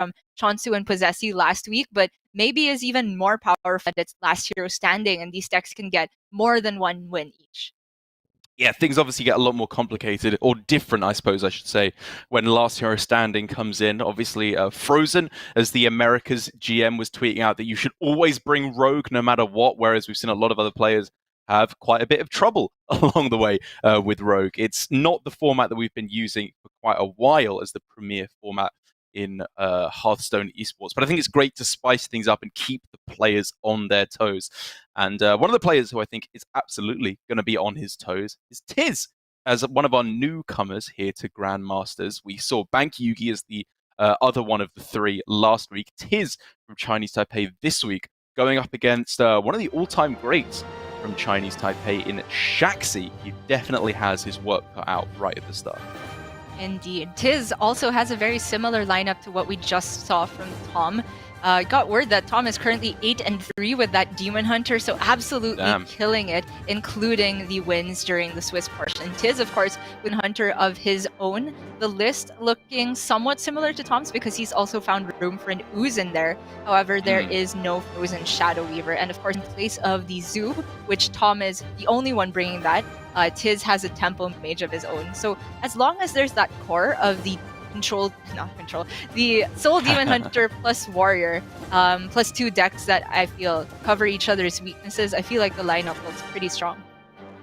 from Chonsu and Possessi last week, but maybe is even more powerful at its last hero standing, and these decks can get more than one win each. Yeah, things obviously get a lot more complicated, or different, I suppose I should say, when Last Hero Standing comes in. Obviously, Frozen, as the Americas GM, was tweeting out that you should always bring Rogue no matter what, whereas we've seen a lot of other players have quite a bit of trouble along the way with Rogue. It's not the format that we've been using for quite a while as the premier format in Hearthstone Esports, but I think it's great to spice things up and keep the players on their toes. And one of the players who I think is absolutely going to be on his toes is TIZS, as one of our newcomers here to Grandmasters. We saw Bank Yugi as the other one of the three last week. TIZS from Chinese Taipei this week, going up against one of the all-time greats from Chinese Taipei in Shaxy. He definitely has his work cut out right at the start. Indeed. TIZS also has a very similar lineup to what we just saw from Tom. Got word that Tom is currently 8-3 with that Demon Hunter, so absolutely killing it, including the wins during the Swiss portion. TIZS, of course, with Hunter of his own. The list looking somewhat similar to Tom's because he's also found room for an Ooze in there. However, there is no Frozen Shadow Weaver. And of course, in place of the Zoob, which Tom is the only one bringing that, TIZS has a Tempo Mage of his own. So as long as there's that core of the the Soul Demon Hunter plus Warrior, plus two decks that I feel cover each other's weaknesses, I feel like the lineup looks pretty strong.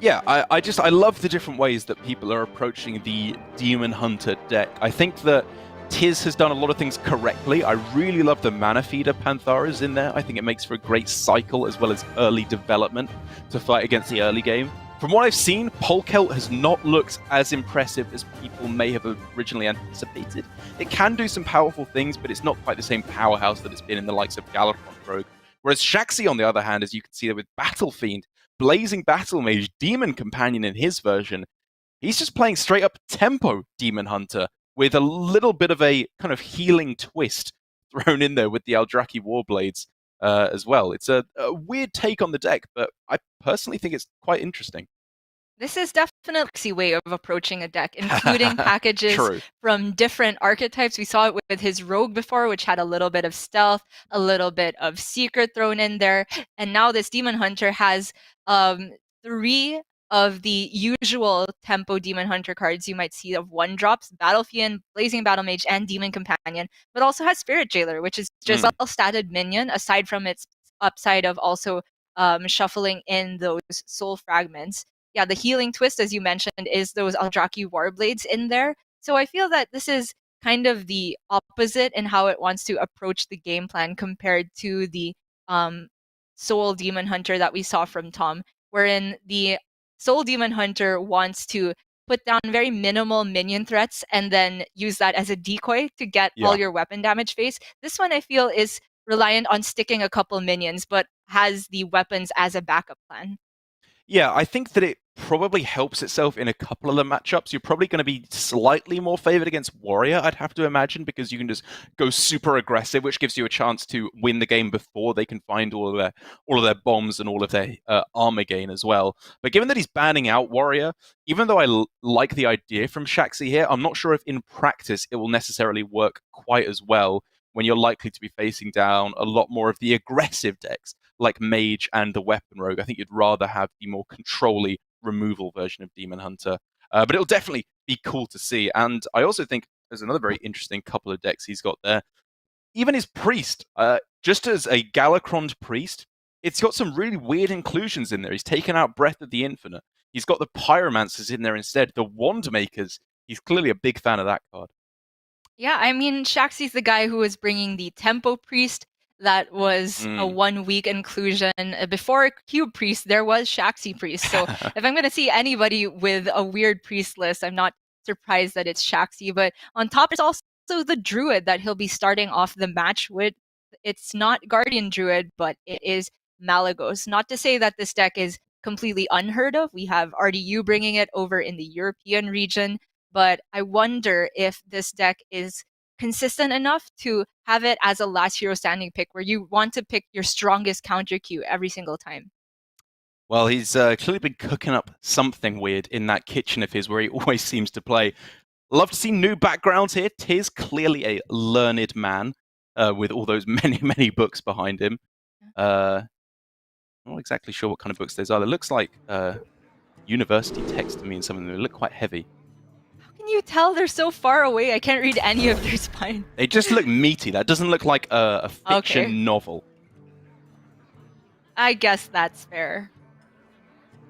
Yeah, I love the different ways that people are approaching the Demon Hunter deck. I think that TIZS has done a lot of things correctly. I really love the Mana Feeder Pantharas in there. I think it makes for a great cycle as well as early development to fight against the early game. From what I've seen, Polkelt has not looked as impressive as people may have originally anticipated. It can do some powerful things, but it's not quite the same powerhouse that it's been in the likes of Galakrond Rogue. Whereas Shaxy, on the other hand, as you can see there with Battle Fiend, Blazing Battle Mage, Demon Companion in his version, he's just playing straight up tempo Demon Hunter with a little bit of a kind of healing twist thrown in there with the Eldraki Warblades. As well. It's a weird take on the deck, but I personally think it's quite interesting. This is definitely a way of approaching a deck, including packages from different archetypes. We saw it with his Rogue before, which had a little bit of stealth, a little bit of secret thrown in there, and now this Demon Hunter has 3 of the usual tempo Demon Hunter cards you might see of 1-drops, Battle Fiend, Blazing Battle Mage, and Demon Companion, but also has Spirit Jailer, which is just a well-statted minion, aside from its upside of also shuffling in those soul fragments. Yeah, the healing twist, as you mentioned, is those Eldraki Warblades in there. So I feel that this is kind of the opposite in how it wants to approach the game plan compared to the Soul Demon Hunter that we saw from Tom, wherein the Soul Demon Hunter wants to put down very minimal minion threats and then use that as a decoy to get all your weapon damage face. This one I feel is reliant on sticking a couple minions, but has the weapons as a backup plan. Yeah, I think that it probably helps itself in a couple of the matchups. You're probably going to be slightly more favored against Warrior, I'd have to imagine, because you can just go super aggressive, which gives you a chance to win the game before they can find all of their bombs and all of their armor gain as well. But given that he's banning out Warrior, even though I like the idea from Shaxy here, I'm not sure if in practice it will necessarily work quite as well when you're likely to be facing down a lot more of the aggressive decks like Mage and the Weapon Rogue. I think you'd rather have the more control-y removal version of Demon Hunter. But it'll definitely be cool to see. And I also think there's another very interesting couple of decks he's got there. Even his Priest, just as a Galakrond Priest, it's got some really weird inclusions in there. He's taken out Breath of the Infinite. He's got the Pyromancers in there instead. The Wand Makers, he's clearly a big fan of that card. Yeah, I mean, Shaxy's the guy who was bringing the Tempo Priest. That was a 1-week inclusion. Before Cube Priest, there was Shaxy Priest. So if I'm going to see anybody with a weird priest list, I'm not surprised that it's Shaxy. But on top, there's also the Druid that he'll be starting off the match with. It's not Guardian Druid, but it is Malygos. Not to say that this deck is completely unheard of. We have RDU bringing it over in the European region. But I wonder if this deck is consistent enough to have it as a last hero standing pick where you want to pick your strongest counter queue every single time. Well, he's clearly been cooking up something weird in that kitchen of his where he always seems to play. Love to see new backgrounds here. TIZS, clearly a learned man. with all those many books behind him. I'm not exactly sure what kind of books those are. It looks like university text to me, and some of them look quite heavy. How can you tell they're so far away? I can't read any of their spine. They just look meaty. That doesn't look like a fiction novel. I guess that's fair.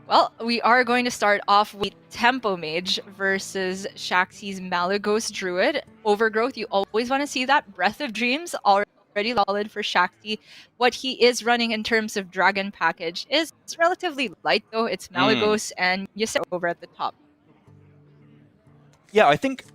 Well, we are going to start off with Tempo Mage versus Shaxy's Malygos Druid. Overgrowth, you always want to see that. Breath of Dreams, already solid for Shaxy. What he is running in terms of Dragon package is relatively light, though. It's Malygos and Ysera over at the top. Yeah, I think,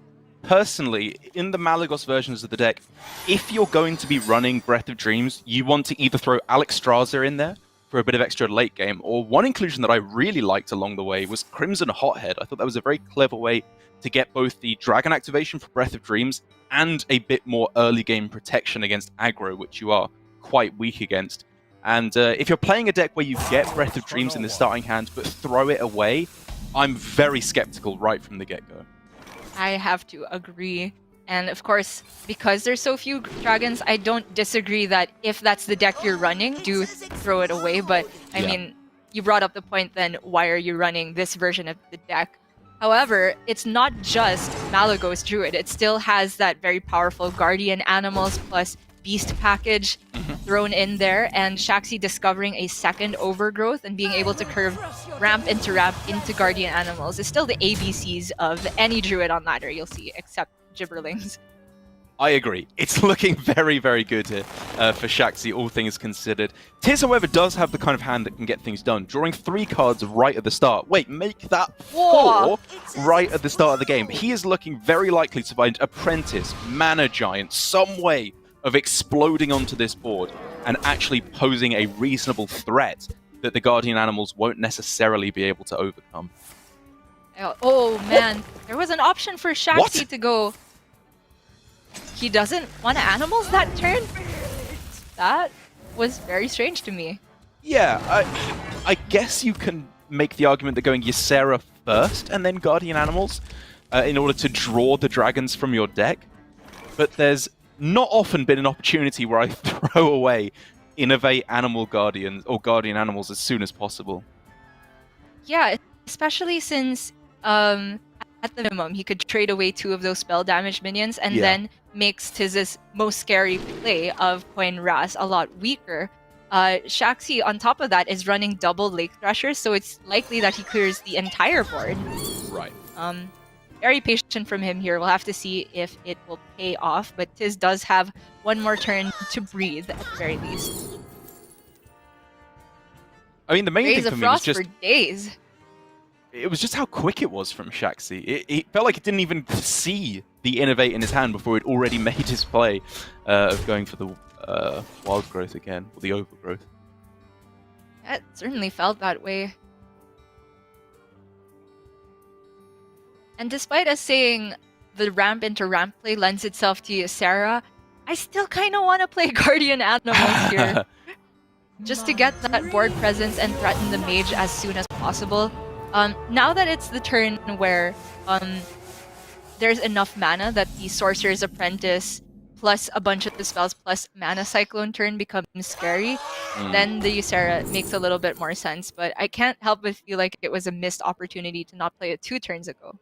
personally, in the Malygos versions of the deck, if you're going to be running Breath of Dreams, you want to either throw Alexstrasza in there for a bit of extra late game, or one inclusion that I really liked along the way was Crimson Hothead. I thought that was a very clever way to get both the Dragon activation for Breath of Dreams and a bit more early game protection against aggro, which you are quite weak against. And if you're playing a deck where you get Breath of Dreams in the starting hand but throw it away, I'm very skeptical right from the get-go. I have to agree. And of course, because there's so few dragons, I don't disagree that if that's the deck you're running, do throw it away. But I mean, you brought up the point then, why are you running this version of the deck? However, it's not just Malygos Druid. It still has that very powerful Guardian Animals plus Beast package thrown in there, and Shaxy discovering a second Overgrowth and being able to curve ramp into Guardian Animals is still the ABCs of any Druid on ladder you'll see, except Gibberlings. I agree. It's looking very good here for Shaxy, all things considered. TIZS, however, does have the kind of hand that can get things done. Drawing 3 cards right at the start. Wait, make that 4 right at the start of the game. He is looking very likely to find Apprentice, Mana Giant, some way of exploding onto this board and actually posing a reasonable threat that the Guardian Animals won't necessarily be able to overcome. Oh man, there was an option for Shaxy to go. He doesn't want animals that turn? That was very strange to me. Yeah, I guess you can make the argument that going Ysera first and then Guardian Animals in order to draw the dragons from your deck. But there's not often been an opportunity where I throw away Innovate Animal Guardians or Guardian Animals as soon as possible. Yeah, especially since at the minimum he could trade away 2 of those spell damage minions and then makes TIZS' most scary play of Coin Ras a lot weaker. Shaxy, on top of that, is running double Lake Threshers, so it's likely that he clears the entire board. Right. Very patient from him here. We'll have to see if it will pay off, but TIZS does have one more turn to breathe at the very least. I mean, the main thing for me was just for days. It was just how quick it was from Shaxy. It felt like it didn't even see the Innovate in his hand before it already made his play of going for the Wild Growth again, or the Overgrowth. It certainly felt that way. And despite us saying the ramp into ramp play lends itself to Ysera, I still kind of want to play Guardian Animals here. Just to get that board presence and threaten the Mage as soon as possible. Now that it's the turn where there's enough mana that the Sorcerer's Apprentice plus a bunch of the spells plus Mana Cyclone turn becomes scary, then the Ysera makes a little bit more sense. But I can't help but feel like it was a missed opportunity to not play it 2 turns ago.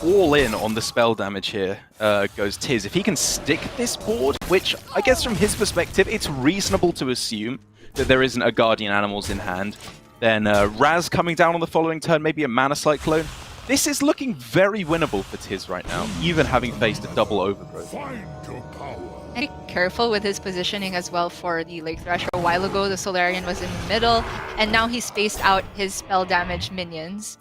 All in on the spell damage here goes TIZS. If he can stick this board, which I guess from his perspective, it's reasonable to assume that there isn't a Guardian Animals in hand, then Raz coming down on the following turn, maybe a Mana Cyclone. This is looking very winnable for TIZS right now, even having faced a double Overgrowth. And be careful with his positioning as well for the Lake Thresher. A while ago, the Solarian was in the middle, and now he spaced out his spell damage minions.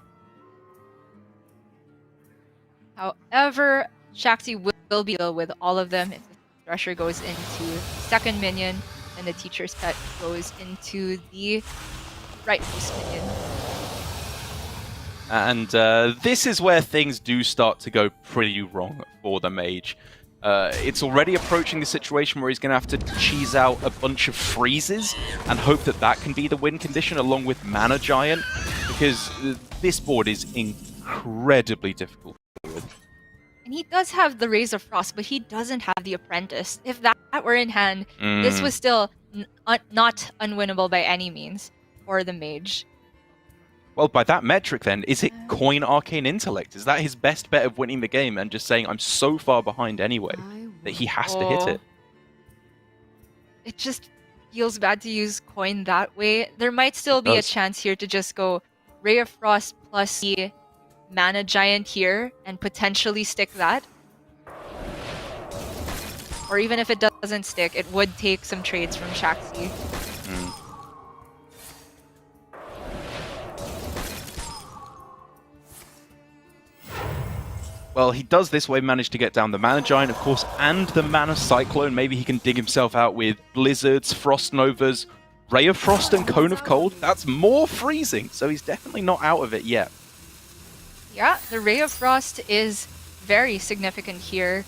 However, Shaxy will be able with all of them. If the Thresher goes into second minion, and the Teacher's Pet goes into the right boost minion. And this is where things do start to go pretty wrong for the Mage. It's already approaching the situation where he's going to have to cheese out a bunch of freezes and hope that that can be the win condition along with Mana Giant, because this board is incredibly difficult. And he does have the Rays of Frost, but he doesn't have the Apprentice. If that were in hand, this was still not unwinnable by any means for the Mage. Well, by that metric then, is it coin Arcane Intellect? Is that his best bet of winning the game and just saying, I'm so far behind anyway, that he has to hit it? It just feels bad to use coin that way. There might still be a chance here to just go Ray of Frost plus the Mana Giant here and potentially stick that. Or even if it doesn't stick, it would take some trades from Shaxy. Well, he does this way manage to get down the Mana Giant, of course, and the Mana Cyclone. Maybe he can dig himself out with Blizzards, Frost Novas, Ray of Frost and Cone of Cold. That's more freezing, so he's definitely not out of it yet. Yeah, the Ray of Frost is very significant here.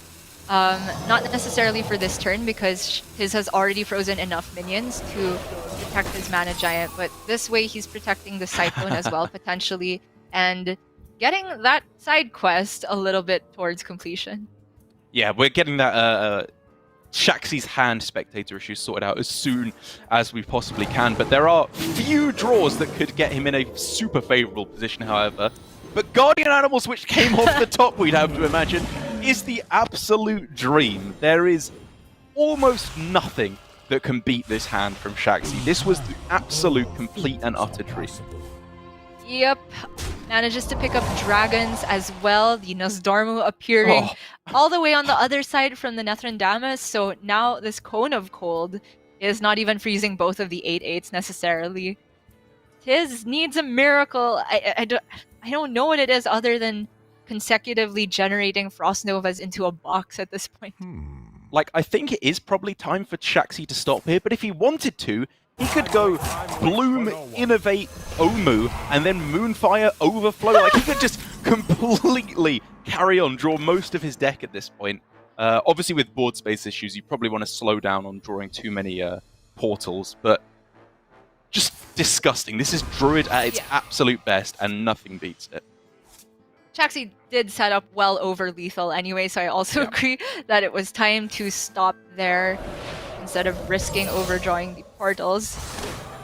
Not necessarily for this turn, because his has already frozen enough minions to protect his Mana Giant, but this way he's protecting the Cyclone as well, potentially, and getting that side quest a little bit towards completion. Yeah, we're getting that Shaxy's hand spectator issue sorted out as soon as we possibly can, but there are few draws that could get him in a super favorable position, however. But Guardian Animals, which came off the top, we'd have to imagine, is the absolute dream. There is almost nothing that can beat this hand from Shaxy. This was the absolute, complete and utter dream. Yep. Manages to pick up dragons as well. The Nosdormu appearing all the way on the other side from the Nethrandamus. So now this Cone of Cold is not even freezing both of the 8/8s necessarily. TIZS needs a miracle. I don't know what it is other than consecutively generating Frost Novas into a box at this point. Like, I think it is probably time for Shaxy to stop here, but if he wanted to, he could go Bloom, Innovate, Omu, and then Moonfire, Overflow. Like, he could just completely carry on, draw most of his deck at this point. Obviously, with board space issues, you probably want to slow down on drawing too many portals, but just disgusting. This is Druid at its absolute best, and nothing beats it. Shaxy did set up well over lethal anyway, so I also agree that it was time to stop there instead of risking overdrawing the portals.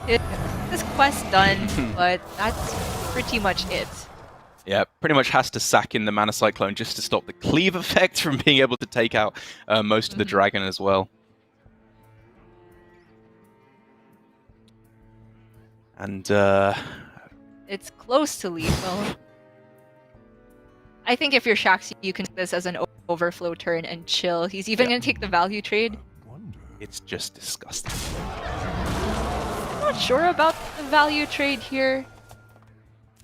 This quest done, but that's pretty much it. Yeah, pretty much has to sack in the Mana Cyclone just to stop the cleave effect from being able to take out most of the dragon as well. And it's close to lethal. I think if you're Shaxy, you can take this as an overflow turn and chill. He's even going to take the value trade. It's just disgusting. I'm not sure about the value trade here.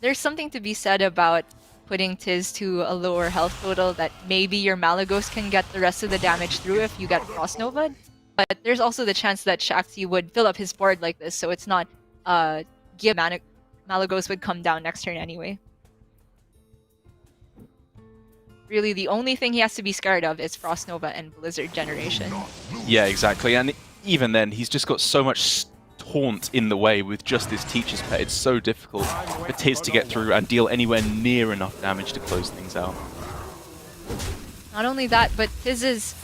There's something to be said about putting TIZS to a lower health total that maybe your Malygos can get the rest of the damage through if you get Frost Nova. But there's also the chance that Shaxy would fill up his board like this, so it's not Malygos would come down next turn anyway. Really, the only thing he has to be scared of is Frost Nova and Blizzard generation. Yeah, exactly. And even then, he's just got so much taunt in the way with just this Teacher's Pet. It's so difficult for TIZS to get through and deal anywhere near enough damage to close things out. Not only that, but TIZS's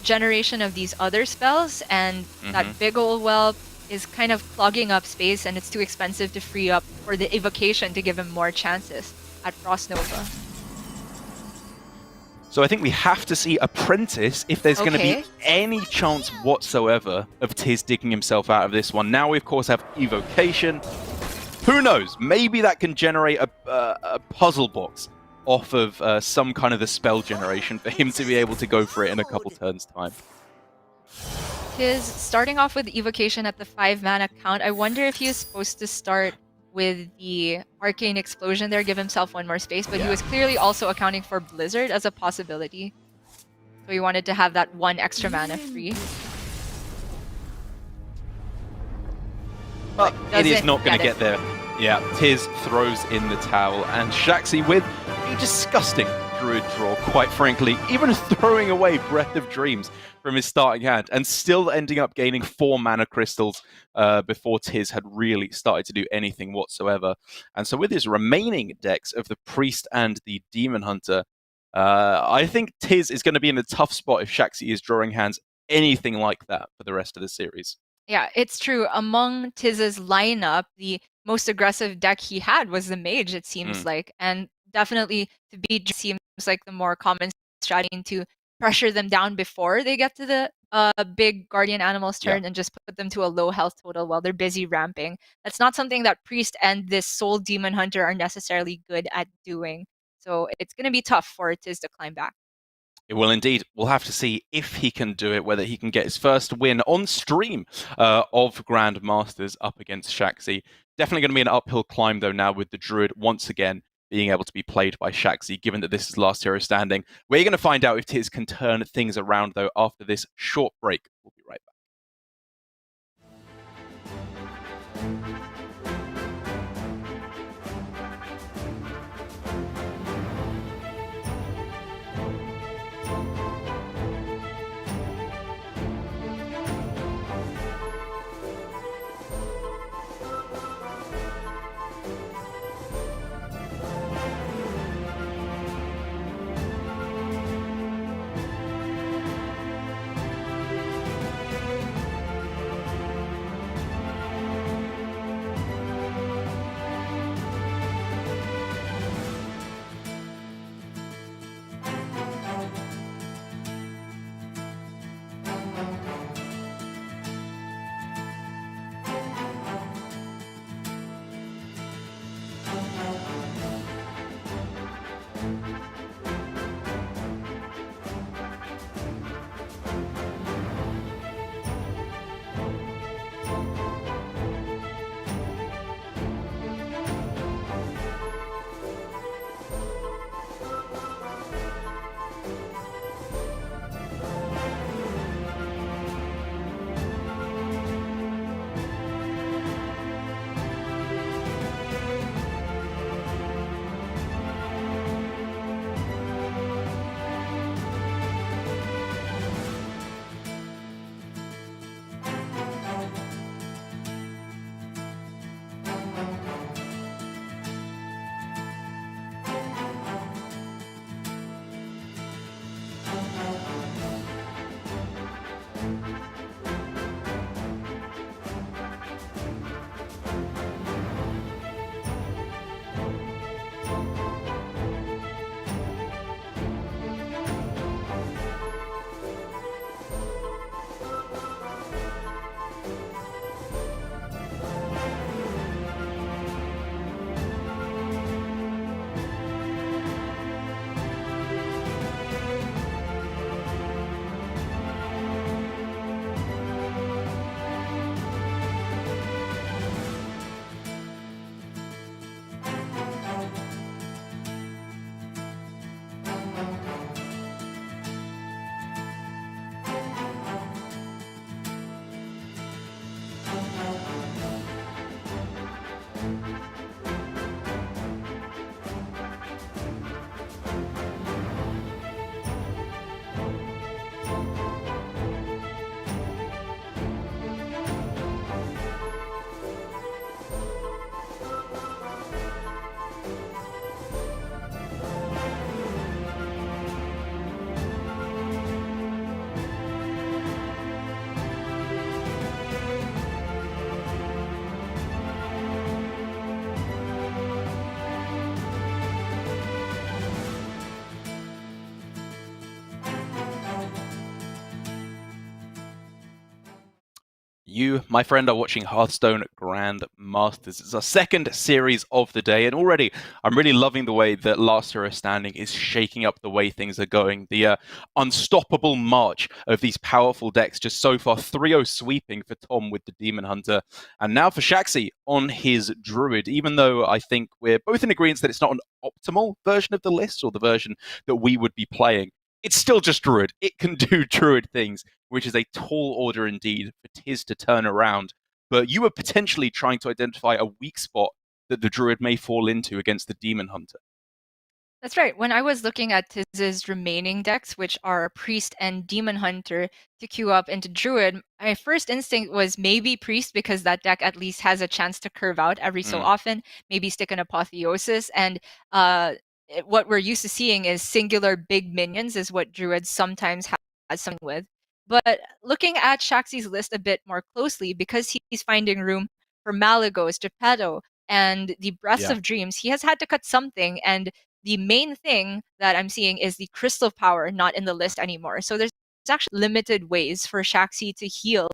generation of these other spells and that big ol' whelp is kind of clogging up space, and it's too expensive to free up for the evocation to give him more chances at Frost Nova. So I think we have to see Apprentice if there's going to be any chance whatsoever of TIZS digging himself out of this one. Now we, of course, have Evocation. Who knows? Maybe that can generate a puzzle box off of some kind of the spell generation for him to be able to go for it in a couple turns' time. TIZS starting off with Evocation at the 5 mana count. I wonder if he is supposed to start with the Arcane Explosion there, give himself one more space, but he was clearly also accounting for Blizzard as a possibility. So he wanted to have that one extra mana free. But it is not going to get there. Yeah, TIZS throws in the towel, and Shaxy with a disgusting Druid draw, quite frankly, even throwing away Breath of Dreams from his starting hand, and still ending up gaining 4 mana crystals before TIZS had really started to do anything whatsoever. And so with his remaining decks of the Priest and the Demon Hunter, I think TIZS is going to be in a tough spot if Shaxy is drawing hands anything like that for the rest of the series. Yeah, it's true. Among TIZ's lineup, the most aggressive deck he had was the Mage, it seems like. And definitely to beat seems like the more common strategy to pressure them down before they get to the big Guardian Animals turn and just put them to a low health total while they're busy ramping. That's not something that Priest and this Soul Demon Hunter are necessarily good at doing. So it's going to be tough for TIZ to climb back. It will indeed. We'll have to see if he can do it, whether he can get his first win on stream of Grandmasters up against Shaxy. Definitely going to be an uphill climb, though, now with the Druid once again being able to be played by Shaxy, given that this is last hero standing. We're going to find out if TIZS can turn things around, though, after this short break. We'll be right back. You, my friend, are watching Hearthstone Grandmasters. It's our second series of the day, and already I'm really loving the way that Last Hero Standing is shaking up the way things are going. The unstoppable march of these powerful decks just so far, 3-0 sweeping for Tom with the Demon Hunter, and now for Shaxy on his Druid, even though I think we're both in agreement that it's not an optimal version of the list or the version that we would be playing. It's still just Druid. It can do Druid things, which is a tall order indeed for TIZS to turn around. But you were potentially trying to identify a weak spot that the Druid may fall into against the Demon Hunter. That's right. When I was looking at TIZ's remaining decks, which are Priest and Demon Hunter, to queue up into Druid, my first instinct was maybe Priest because that deck at least has a chance to curve out every so often, maybe stick an Apotheosis. And what we're used to seeing is singular big minions is what Druid sometimes has something with. But looking at Shaxy's list a bit more closely, because he's finding room for Malygos, Geppetto, and the Breaths of Dreams, he has had to cut something, and the main thing that I'm seeing is the Crystal Power not in the list anymore. So there's actually limited ways for Shaxy to heal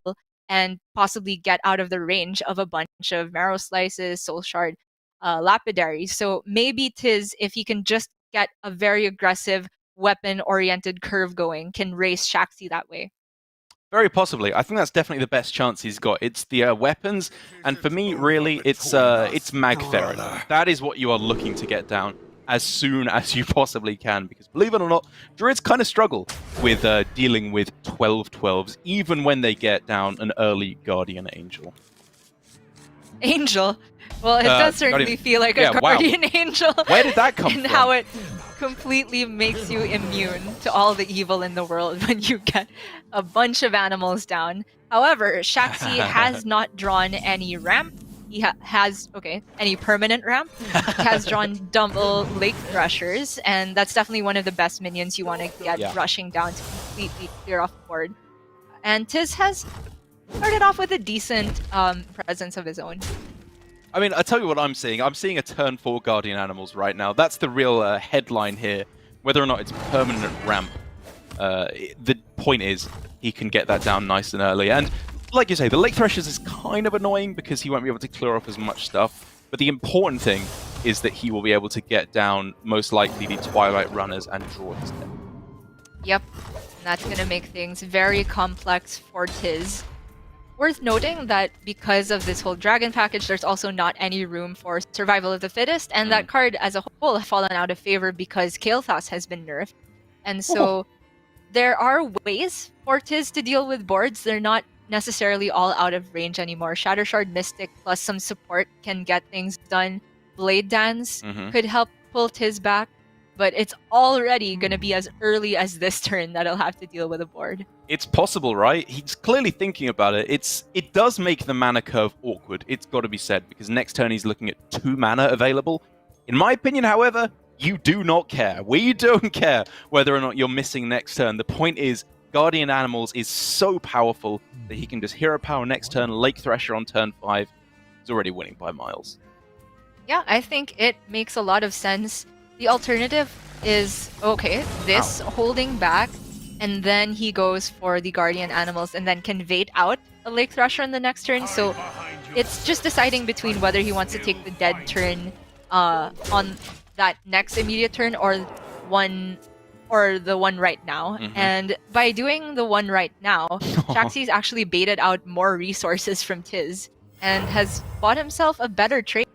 and possibly get out of the range of a bunch of Marrow Slices, Soul Shard, Lapidaries. So maybe TIZS, if he can just get a very aggressive weapon-oriented curve going, can race Shaxy that way. Very possibly. I think that's definitely the best chance he's got. It's the weapons, and for me, really, it's Magtheridon. That is what you are looking to get down as soon as you possibly can, because believe it or not, Druids kind of struggle with dealing with 12/12s, even when they get down an early Guardian Angel. Angel? Well, it does certainly feel like a Guardian Angel. Where did that come and from? How it completely makes you immune to all the evil in the world when you get a bunch of animals down. However, Shaxy has not drawn any ramp. He has, any permanent ramp. He has drawn double Lake Threshers, and that's definitely one of the best minions you want to get rushing down to completely clear off the board. And TIZS has started off with a decent presence of his own. I mean, I tell you what I'm seeing. I'm seeing a turn 4 Guardian Animals right now. That's the real headline here. Whether or not it's permanent ramp, the point is he can get that down nice and early. And like you say, the Lake Threshers is kind of annoying because he won't be able to clear off as much stuff. But the important thing is that he will be able to get down, most likely, the Twilight Runners and draw instead. Yep, and that's going to make things very complex for TIZS. Worth noting that because of this whole dragon package, there's also not any room for Survival of the Fittest, and that card as a whole has fallen out of favor because Kael'thas has been nerfed. And so there are ways for TIZS to deal with boards. They're not necessarily all out of range anymore. Shattershard Mystic plus some support can get things done. Blade Dance could help pull TIZS back, but it's already going to be as early as this turn that he'll have to deal with a board. It's possible, right? He's clearly thinking about it. It does make the mana curve awkward, it's got to be said, because next turn he's looking at 2 mana available. In my opinion, however, you do not care. We don't care whether or not you're missing next turn. The point is, Guardian Animals is so powerful that he can just Hero Power next turn, Lake Thresher on turn 5. He's already winning by miles. Yeah, I think it makes a lot of sense. The alternative is, holding back, and then he goes for the Guardian Animals and then can bait out a Lake Thrasher in the next turn. So it's just deciding between whether he wants to take the dead turn on that next immediate turn or the one right now. And by doing the one right now, Shaxy's actually baited out more resources from TIZS and has bought himself a better trade.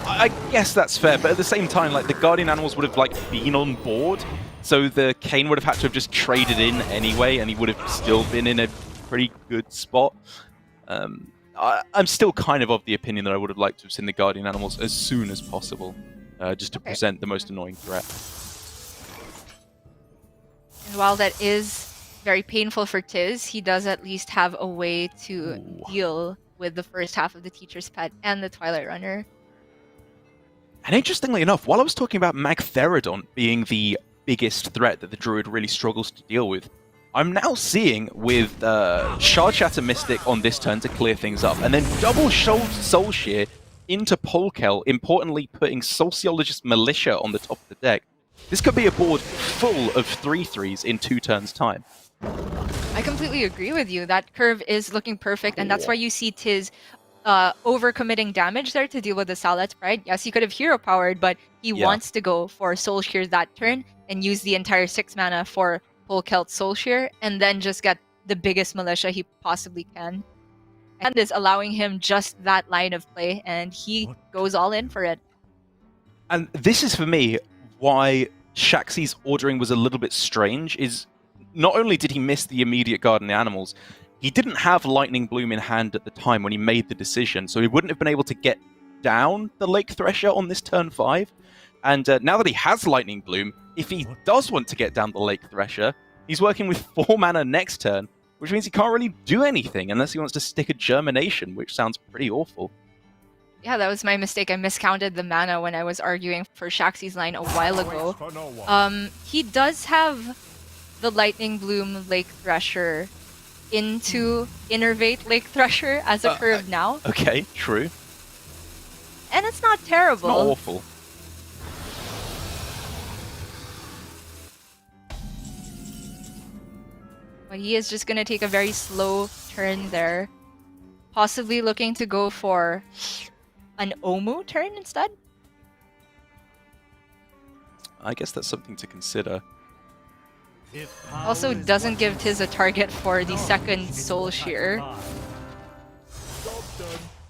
I guess that's fair, but at the same time, like, the Guardian Animals would have been on board, so the Kane would have had to have just traded in anyway, and he would have still been in a pretty good spot. I'm still kind of the opinion that I would have liked to have seen the Guardian Animals as soon as possible, just to present the most annoying threat. And while that is very painful for TIZS, he does at least have a way to deal with the first half of the Teacher's Pet and the Twilight Runner. And interestingly enough, while I was talking about Magtheridon being the biggest threat that the Druid really struggles to deal with, I'm now seeing with Shard Shatter Mystic on this turn to clear things up, and then double Soul Shear into Polkel, importantly putting Sociologist Militia on the top of the deck. This could be a board full of 3/3s in 2 turns' time. I completely agree with you. That curve is looking perfect, and that's why you see TIZS overcommitting damage there to deal with the Salet's Pride. Yes, he could have hero powered, but he wants to go for Soul Shear that turn and use the entire 6 mana for Polkelt Soul Shear, and then just get the biggest militia he possibly can. And is allowing him just that line of play, and he goes all in for it. And this is, for me, why Shaxy's ordering was a little bit strange, is not only did he miss the immediate Guardian Animals, he didn't have Lightning Bloom in hand at the time when he made the decision, so he wouldn't have been able to get down the Lake Thresher on this turn 5. And now that he has Lightning Bloom, if he does want to get down the Lake Thresher, he's working with 4 mana next turn, which means he can't really do anything unless he wants to stick a Germination, which sounds pretty awful. Yeah, that was my mistake. I miscounted the mana when I was arguing for Shaxy's line a while ago. He does have the Lightning Bloom Lake Thresher into Innervate Lake Thresher as a curve now. Okay, true. And it's not terrible. It's not awful. But he is just going to take a very slow turn there. Possibly looking to go for an Omu turn instead? I guess that's something to consider. Also doesn't give TIZS a target for the second Soul Shear.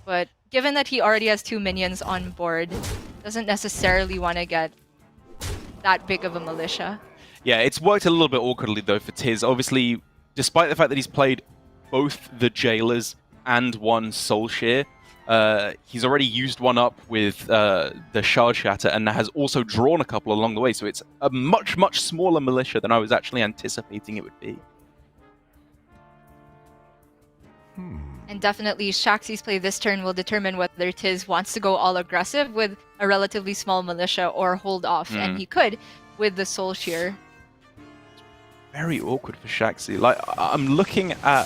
But given that he already has 2 minions on board, doesn't necessarily want to get that big of a militia. Yeah, it's worked a little bit awkwardly though for TIZS. Obviously, despite the fact that he's played both the Jailers and one Soul Shear, he's already used one up with the Shard Shatter and has also drawn a couple along the way, so it's a much, much smaller militia than I was actually anticipating it would be. And definitely Shaxy's play this turn will determine whether TIZS wants to go all aggressive with a relatively small militia or hold off, and he could with the Soul Shear. Very awkward for Shaxy. Like, I'm looking at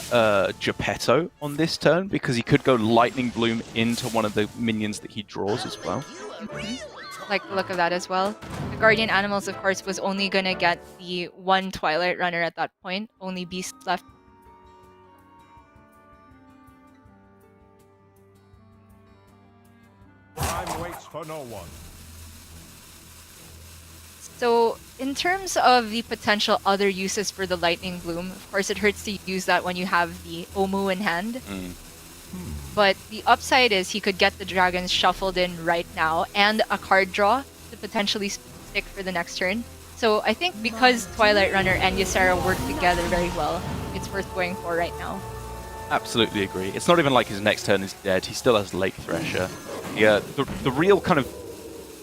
Geppetto on this turn because he could go Lightning Bloom into one of the minions that he draws as well. Like the look of that as well. The Guardian Animals, of course, was only going to get the one Twilight Runner at that point. Only beasts left. Time waits for no one. So, in terms of the potential other uses for the Lightning Bloom, of course it hurts to use that when you have the Omu in hand. But the upside is he could get the dragons shuffled in right now and a card draw to potentially stick for the next turn. So I think because Twilight Runner and Ysera work together very well, it's worth going for right now. Absolutely agree. It's not even like his next turn is dead. He still has Lake Thresher. Yeah, the real kind of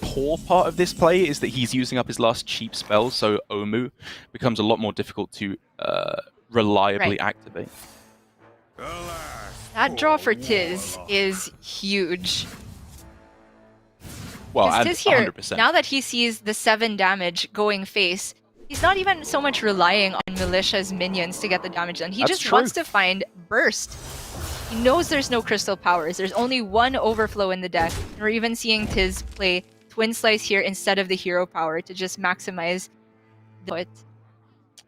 poor part of this play is that he's using up his last cheap spell, so Omu becomes a lot more difficult to reliably activate. That draw for TIZS is huge. Well, TIZS here, 100%. now that he sees the 7 damage going face, he's not even so much relying on Militia's minions to get the damage done. He just wants to find Burst. He knows there's no Crystal Powers. There's only one Overflow in the deck. And we're even seeing TIZS play Twin Slice here instead of the Hero Power to just maximize the put.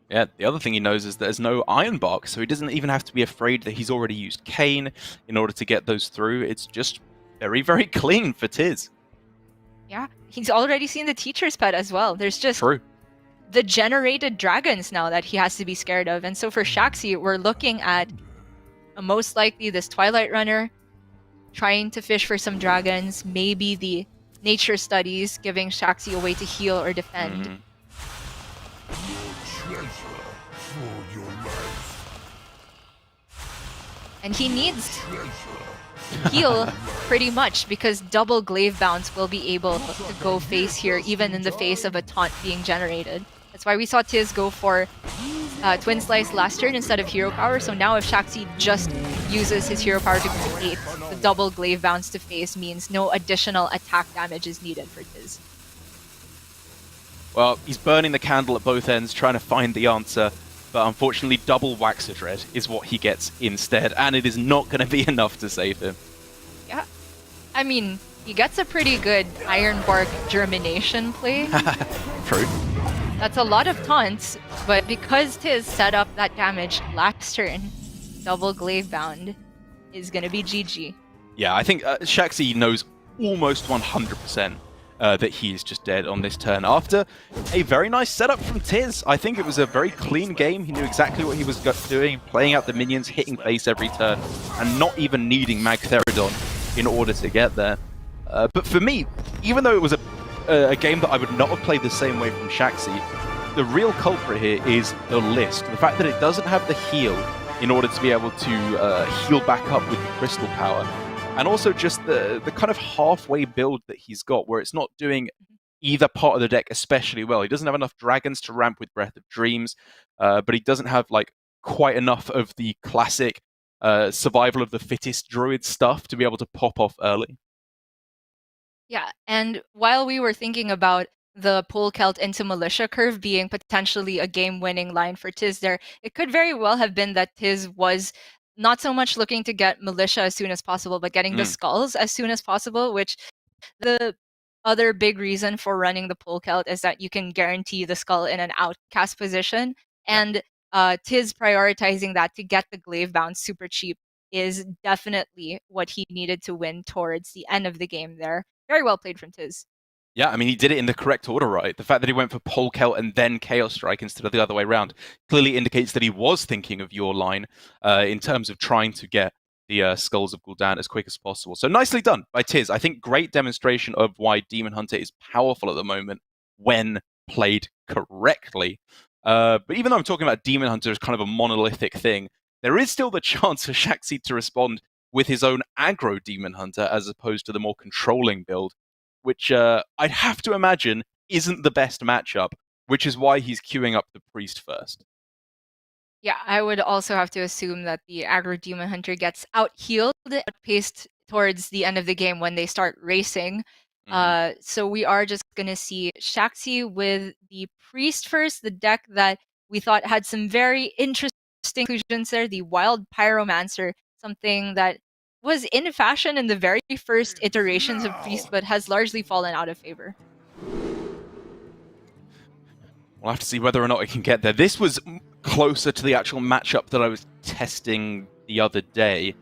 Yeah, the other thing he knows is there's no Iron Bark, so he doesn't even have to be afraid that he's already used Kane in order to get those through. It's just very, very clean for TIZS. Yeah, he's already seen the Teacher's Pet as well. There's just the generated dragons now that he has to be scared of. And so for Shaxy, we're looking at most likely this Twilight Runner, trying to fish for some dragons, maybe the Nature Studies, giving Shaxy a way to heal or defend. And he needs heal pretty much because double Glaive Bounce will be able to go face here even in the face of a taunt being generated. That's why we saw TIZS go for Twin Slice last turn instead of Hero Power, so now if Shaxy just uses his Hero Power to create the double Glaive Bounce to face means no additional attack damage is needed for TIZS. Well, he's burning the candle at both ends trying to find the answer, but unfortunately double Waxadread is what he gets instead, and it is not going to be enough to save him. Yeah, I mean, he gets a pretty good Iron Bark Germination play. True. That's a lot of taunts, but because TIZS set up that damage last turn, double Glaive Bound is going to be GG. Yeah, I think Shaxy knows almost 100% that he is just dead on this turn after a very nice setup from TIZS. I think it was a very clean game. He knew exactly what he was doing, playing out the minions, hitting face every turn, and not even needing Magtheridon in order to get there. But for me, even though it was a game that I would not have played the same way from Shaxy, the real culprit here is the list. The fact that it doesn't have the heal in order to be able to heal back up with the Crystal Power. And also just the kind of halfway build that he's got, where it's not doing either part of the deck especially well. He doesn't have enough dragons to ramp with Breath of Dreams, but he doesn't have like quite enough of the classic survival of the fittest druid stuff to be able to pop off early. Yeah, and while we were thinking about the Pole Celt into Militia curve being potentially a game-winning line for TIZS there, it could very well have been that TIZS was not so much looking to get Militia as soon as possible, but getting the Skulls as soon as possible, which the other big reason for running the Pole Celt is that you can guarantee the Skull in an outcast position, and TIZS prioritizing that to get the Glaive Bound super cheap is definitely what he needed to win towards the end of the game there. Very well played from TIZS. Yeah, I mean, he did it in the correct order, right? The fact that he went for Pole Celt and then Chaos Strike instead of the other way around clearly indicates that he was thinking of your line in terms of trying to get the Skulls of Gul'dan as quick as possible. So nicely done by TIZS. I think great demonstration of why Demon Hunter is powerful at the moment when played correctly. But even though I'm talking about Demon Hunter as kind of a monolithic thing, there is still the chance for Shaxy to respond with his own aggro Demon Hunter as opposed to the more controlling build, which I'd have to imagine isn't the best matchup, which is why he's queuing up the Priest first. Yeah, I would also have to assume that the aggro Demon Hunter gets out-healed, paced towards the end of the game when they start racing. So we are just going to see Shaxy with the Priest first, the deck that we thought had some very interesting inclusions there, the Wild Pyromancer, something that was in fashion in the very first iterations of Priest, but has largely fallen out of favor. We'll have to see whether or not it can get there. This was closer to the actual matchup that I was testing the other day,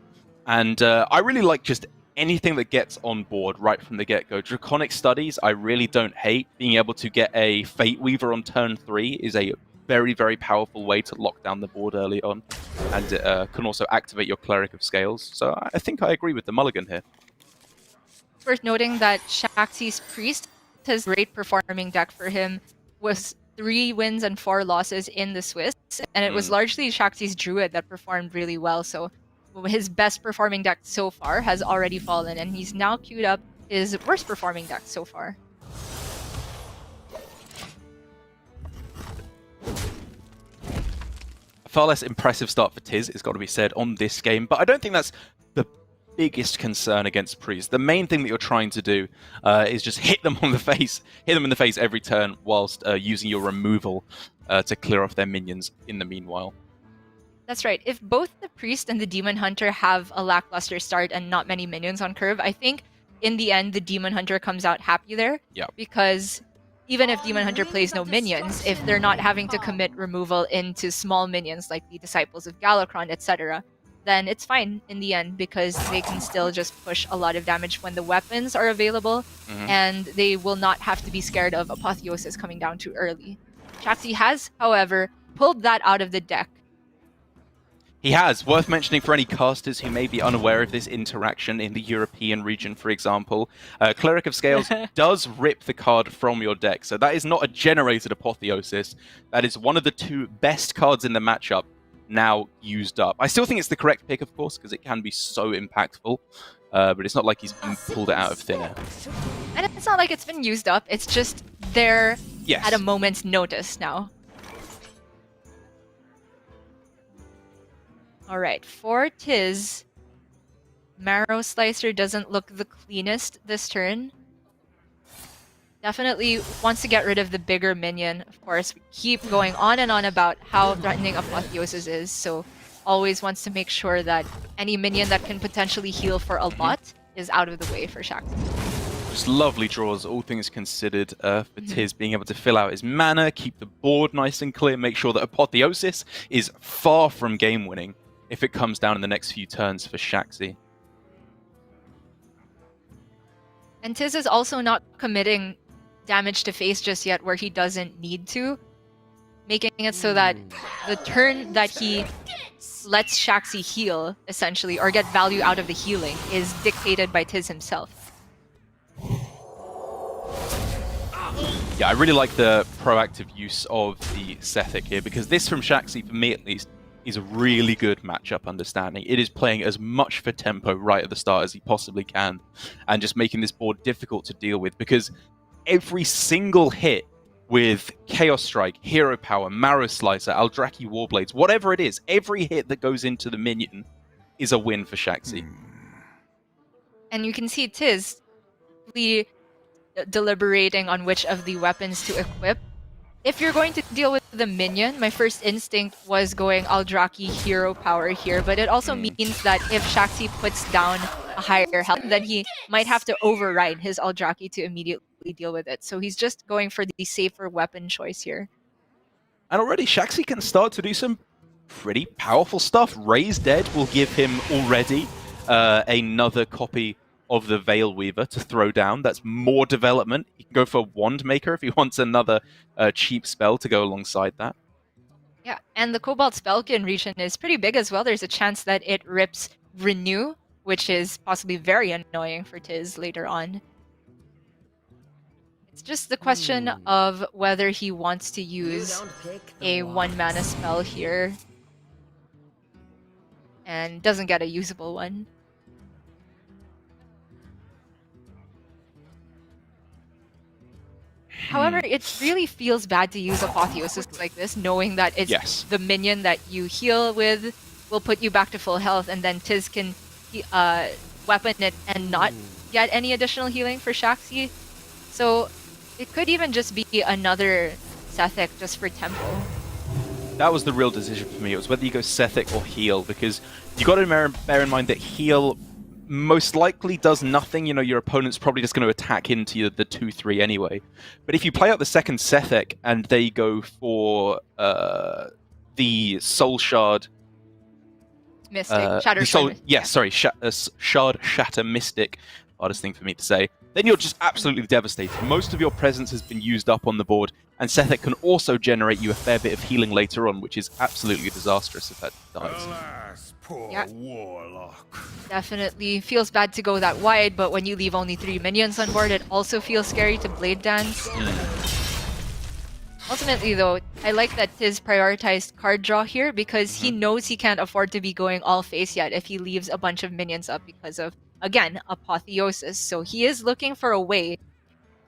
and I really like just anything that gets on board right from the get-go. Draconic Studies, I really don't hate. Being able to get a Fate Weaver on turn 3 is a very, very powerful way to lock down the board early on, and it can also activate your Cleric of Scales. So I think I agree with the mulligan here. Worth noting that Shaxy's Priest, his great performing deck for him, was 3 wins and 4 losses in the Swiss, and it was largely Shaxy's Druid that performed really well. So his best performing deck so far has already fallen, and he's now queued up his worst performing deck so far. A far less impressive start for TIZS, it's got to be said, on this game, but I don't think that's the biggest concern against Priest. The main thing that you're trying to do is just hit them in the face every turn whilst using your removal to clear off their minions in the meanwhile. That's right. If both the Priest and the Demon Hunter have a lackluster start and not many minions on curve, I think in the end the Demon Hunter comes out happy there. Yeah. Because even if Demon Hunter plays no minions, if they're not having to commit removal into small minions like the Disciples of Galakron, etc., then it's fine in the end because they can still just push a lot of damage when the weapons are available, and they will not have to be scared of Apotheosis coming down too early. Shaxy has, however, pulled that out of the deck. He has. Worth mentioning for any casters who may be unaware of this interaction in the European region, for example, Cleric of Scales does rip the card from your deck. So that is not a generated Apotheosis. That is one of the 2 best cards in the matchup now used up. I still think it's the correct pick, of course, because it can be so impactful, but it's not like he's pulled it out of thin air. And it's not like it's been used up, it's just there at a moment's notice now. Alright, for TIZS, Marrow Slicer doesn't look the cleanest this turn. Definitely wants to get rid of the bigger minion, of course. We keep going on and on about how threatening Apotheosis is, so always wants to make sure that any minion that can potentially heal for a lot is out of the way for Shaxy. Just lovely draws, all things considered, for TIZS being able to fill out his mana, keep the board nice and clear, make sure that Apotheosis is far from game-winning if it comes down in the next few turns for Shaxy. And TIZS is also not committing damage to face just yet where he doesn't need to, making it so that the turn that he lets Shaxy heal, essentially, or get value out of the healing, is dictated by TIZS himself. Yeah, I really like the proactive use of the Sethic here, because this from Shaxy, for me at least, is a really good matchup understanding. It is playing as much for tempo right at the start as he possibly can, and just making this board difficult to deal with, because every single hit with Chaos Strike, Hero Power, Marrow Slicer, Aldraki Warblades, whatever it is, every hit that goes into the minion is a win for Shaxy. And you can see TIZS deliberating on which of the weapons to equip. If you're going to deal with the minion, my first instinct was going Aldraki hero power here, but it also means that if Shaxy puts down a higher health, then he might have to override his Aldraki to immediately deal with it. So he's just going for the safer weapon choice here. And already Shaxy can start to do some pretty powerful stuff. Raise Dead will give him already another copy of the Veil Weaver to throw down. That's more development. He can go for Wand Maker if he wants another cheap spell to go alongside that. Yeah, and the Cobalt Spellkin region is pretty big as well. There's a chance that it rips Renew, which is possibly very annoying for TIZS later on. It's just the question of whether he wants to use a 1-mana spell here and doesn't get a usable one. However, it really feels bad to use Apotheosis like this, knowing that it's the minion that you heal with will put you back to full health, and then TIZS can weapon it and not get any additional healing for Shaxy. So it could even just be another Sethic just for tempo. That was the real decision for me. It was whether you go Sethic or heal, because you got to bear in mind that heal most likely does nothing. You know, your opponent's probably just going to attack into the 2-3 anyway. But if you play out the second Sethic and they go for the Soul Shard Mystic, Shard Shatter Mystic, hardest thing for me to say, then you're just absolutely devastated. Most of your presence has been used up on the board, and Sethic can also generate you a fair bit of healing later on, which is absolutely disastrous if that dies. Alas, poor warlock. Definitely feels bad to go that wide, but when you leave only 3 minions on board, it also feels scary to Blade Dance. Ultimately, though, I like that TIZS prioritized card draw here because he knows he can't afford to be going all face yet if he leaves a bunch of minions up because of, again, Apotheosis. So he is looking for a way to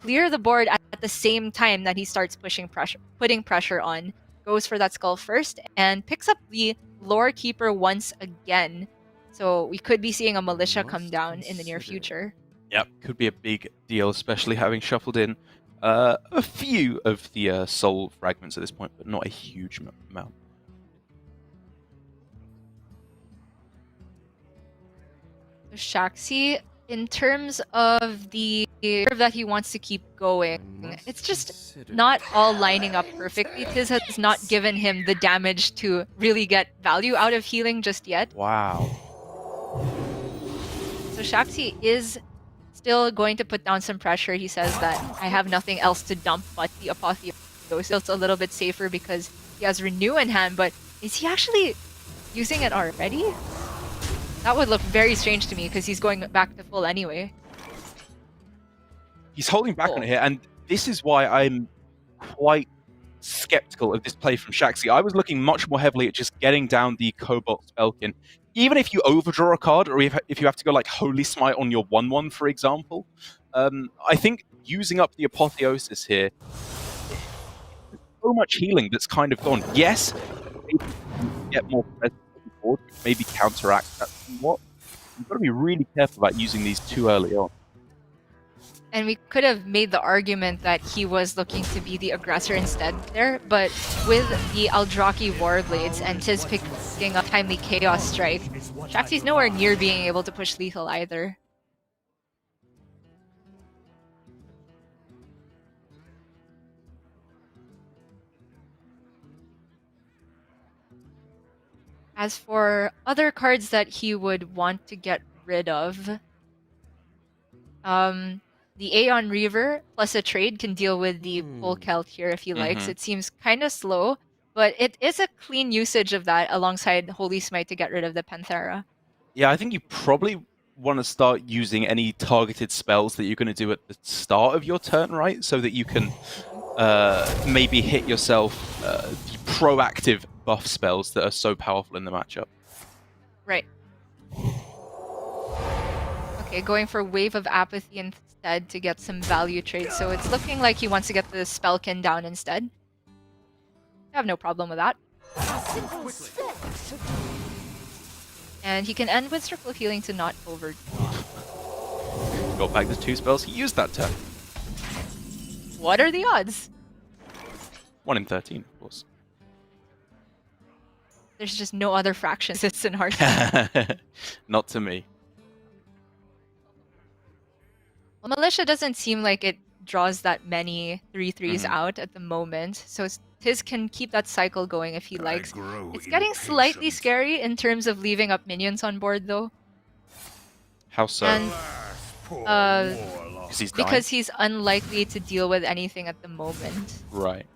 clear the board at the same time that he starts putting pressure on. Goes for that skull first and picks up the Lore Keeper once again. So we could be seeing a Militia come down in the near future. Yep, could be a big deal, especially having shuffled in a few of the soul fragments at this point, but not a huge amount. Shaxy, in terms of the curve that he wants to keep going, it's just not all lining up perfectly. TIZS has not given him the damage to really get value out of healing just yet. Wow. So Shaxy is still going to put down some pressure. He says that I have nothing else to dump but the Apotheosis. It's a little bit safer because he has Renew in hand, but is he actually using it already? That would look very strange to me because he's going back to full anyway. He's holding back on it here, and this is why I'm quite skeptical of this play from Shaxy. I was looking much more heavily at just getting down the Cobalt Spellkin. Even if you overdraw a card, or if you have to go like Holy Smite on your 1-1, for example, I think using up the Apotheosis here, so much healing that's kind of gone. Yes, maybe get more presence on the board, maybe counteract that somewhat. You've got to be really careful about using these too early on. And we could have made the argument that he was looking to be the aggressor instead there, but with the Aldraki Warblades and TIZS picking up Timely Chaos Strike, Shaxy's nowhere near being able to push lethal either. As for other cards that he would want to get rid of, the Aeon Reaver plus a trade can deal with the Polkelt here if he likes. It seems kind of slow, but it is a clean usage of that alongside Holy Smite to get rid of the Panthera. Yeah, I think you probably want to start using any targeted spells that you're going to do at the start of your turn, right? So that you can maybe hit yourself the proactive buff spells that are so powerful in the matchup. Right. Okay, going for Wave of Apathy instead to get some value trade. So it's looking like he wants to get the Spellkin down instead. I have no problem with that. And he can end with Circle of Healing to not overdraw. Got back the 2 spells he used that turn. what are the odds? 1 in 13, of course. There's just no other fraction exists in Hearthstone. Not to me. Well, Militia doesn't seem like it draws that many 3/3s out at the moment, so TIZS can keep that cycle going if he likes. It's getting slightly scary in terms of leaving up minions on board, though. How so? And, because he's unlikely to deal with anything at the moment. Right.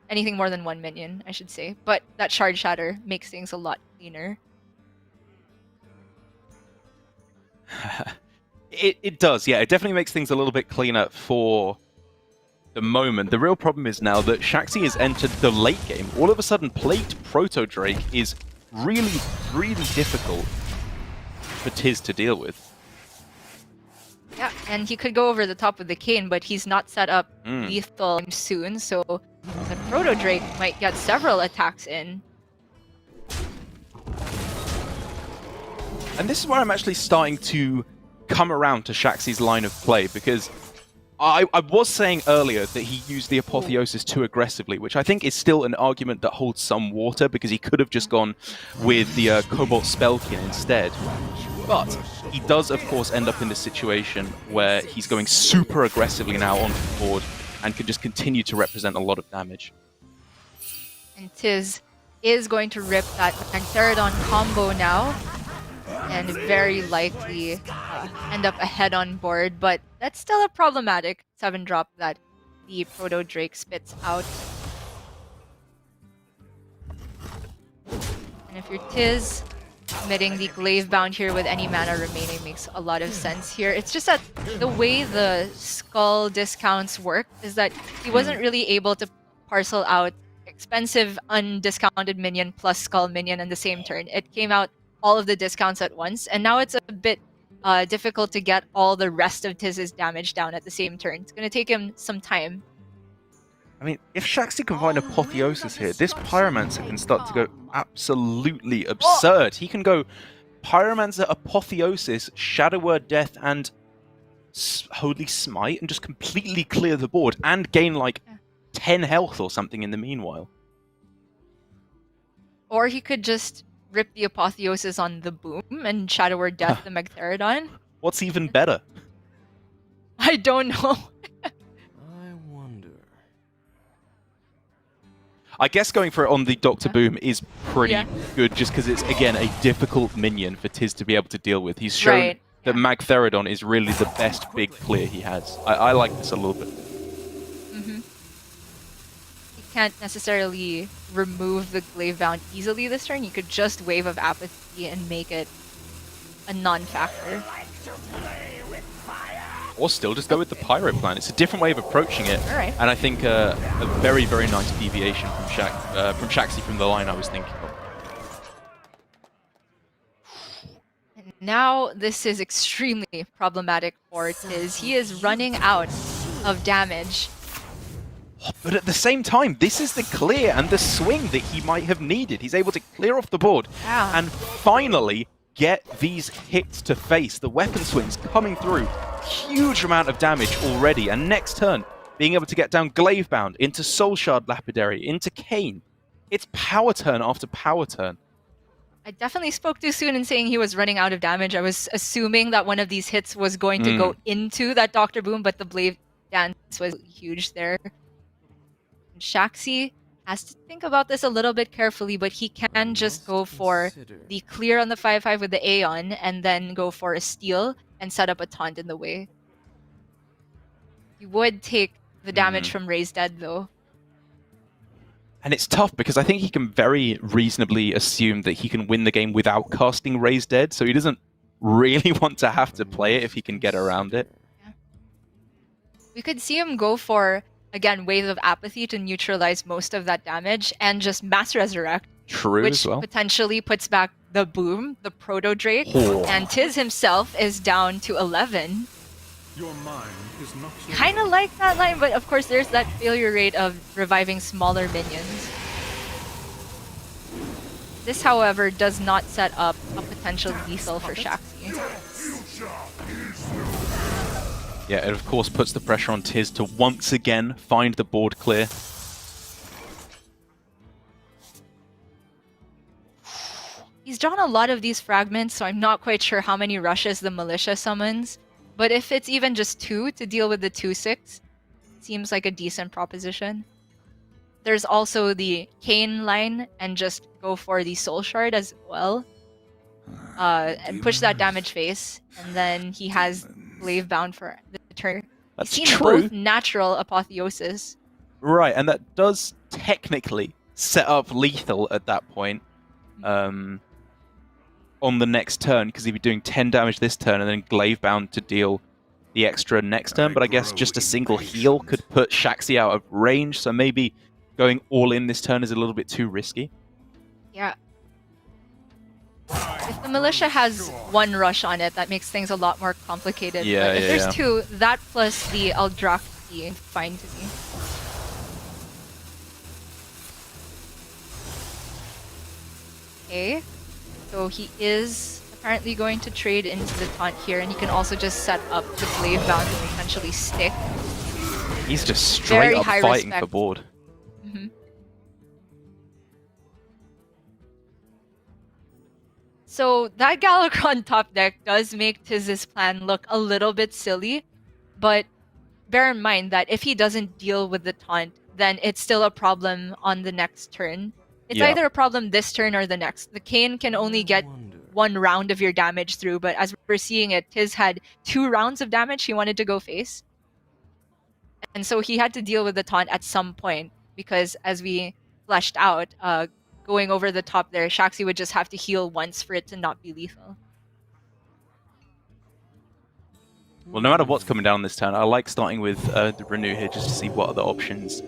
Anything more than one minion, I should say. But that Shard Shatter makes things a lot cleaner. It does, yeah. It definitely makes things a little bit cleaner for the moment. The real problem is now that Shaxy has entered the late game. All of a sudden, Plagued Proto Drake is really, really difficult for TIZS to deal with. Yeah, and he could go over the top with the Kayn, but he's not set up lethal soon, so the Proto Drake might get several attacks in. And this is where I'm actually starting to come around to Shaxy's line of play, because I was saying earlier that he used the Apotheosis too aggressively, which I think is still an argument that holds some water, because he could have just gone with the Cobalt Spellkin instead. But he does, of course, end up in this situation where he's going super aggressively now onto the board and can just continue to represent a lot of damage. And TIZS is going to rip that Magtheridon combo now, and very likely end up ahead on board, but that's still a problematic 7-drop that the Proto Drake spits out. And if you're TIZS, committing the Glaive Bound here with any mana remaining makes a lot of sense here. It's just that the way the Skull discounts work is that he wasn't really able to parcel out expensive undiscounted minion plus Skull minion in the same turn. It came out all of the discounts at once, and now it's a bit difficult to get all the rest of TIZZ's damage down at the same turn. It's going to take him some time. I mean, if Shaxy can find Apotheosis here, this Pyromancer can start to go absolutely absurd. He can go Pyromancer, Apotheosis, Shadow Word Death, and Holy Smite, and just completely clear the board, and gain like 10 health or something in the meanwhile. Or he could just rip the Apotheosis on the Boom and Shadow Word Death the Magtheridon. What's even better? I don't know. I guess going for it on the Dr. Boom is pretty good, just because it's, again, a difficult minion for TIZS to be able to deal with. He's shown that Magtheridon is really the best big clear he has. I like this a little bit. He can't necessarily remove the Glaive Bound easily this turn. You could just Wave of Apathy and make it a non-factor. Or still just go with the Pyro plan. It's a different way of approaching it. Alright. And I think a very, very nice deviation from Shaxy from the line I was thinking of. And now this is extremely problematic for TIZS. He is running out of damage. But at the same time, this is the clear and the swing that he might have needed. He's able to clear off the board and finally get these hits to face. The weapon swings coming through. Huge amount of damage already. And next turn, being able to get down Glavebound into Soul Shard Lapidary, into Kayn. It's power turn after power turn. I definitely spoke too soon in saying he was running out of damage. I was assuming that one of these hits was going to go into that Dr. Boom, but the Blade Dance was huge there. Shaxy has to think about this a little bit carefully, but he can just go for the clear on the 5/5 with the Aeon and then go for a steal and set up a taunt in the way. He would take the damage from Raised Dead though. And it's tough because I think he can very reasonably assume that he can win the game without casting Raised Dead, so he doesn't really want to have to play it if he can get around it. Yeah. We could see him go for, again, Wave of Apathy to neutralize most of that damage and just Mass Resurrect. True, which as well. Potentially puts back the Boom, the Proto Drake, and TIZS himself is down to 11. Your mind is not Kind of like that line, but of course there's that failure rate of reviving smaller minions. This, however, does not set up a potential lethal for Shaxy. Yeah, it of course puts the pressure on TIZS to once again find the board clear. He's drawn a lot of these fragments, so I'm not quite sure how many rushes the Militia summons. But if it's even just 2 to deal with the 2/6, seems like a decent proposition. There's also the Kane line, and just go for the Soul Shard as well. And push that damage face, and then he has Glaive Bound for the turn. That's He's seen true. both natural Apotheosis. Right, and that does technically set up lethal at that point. On the next turn, because he'd be doing 10 damage this turn and then Glaive Bound to deal the extra next turn, but I guess just a single heal could put Shaxy out of range, so maybe going all in this turn is a little bit too risky. Yeah. If the Militia has 1 rush on it, that makes things a lot more complicated. Yeah, but if there's 2, that plus the Eldrazi, fine to me. Okay. So he is apparently going to trade into the taunt here, and he can also just set up the Glaive Bound to potentially stick. He's just straight up fighting respect for board. So that Galakrond top deck does make TIZS' plan look a little bit silly, but bear in mind that if he doesn't deal with the taunt, then it's still a problem on the next turn. It's either a problem this turn or the next. The Kane can only get 1 round of your damage through, but as we're seeing it, TIZS had 2 rounds of damage he wanted to go face. And so he had to deal with the taunt at some point, because as we fleshed out, going over the top there, Shaxy would just have to heal once for it to not be lethal. Well, no matter what's coming down this turn, I like starting with the Renew here just to see what other options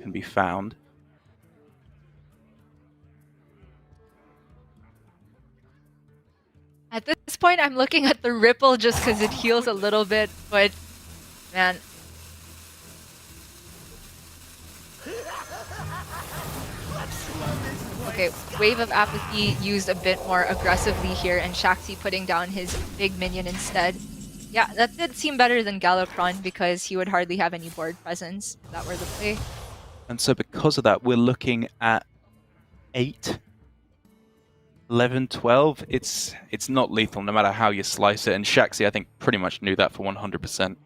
can be found. At this point, I'm looking at the Ripple just because it heals a little bit, but man. Okay, Wave of Apathy used a bit more aggressively here, and Shaxy putting down his big minion instead. Yeah, that did seem better than Galakrond because he would hardly have any board presence if that were the play. And so because of that, we're looking at 8, 11, 12. It's not lethal no matter how you slice it, and Shaxy, I think, pretty much knew that for 100%.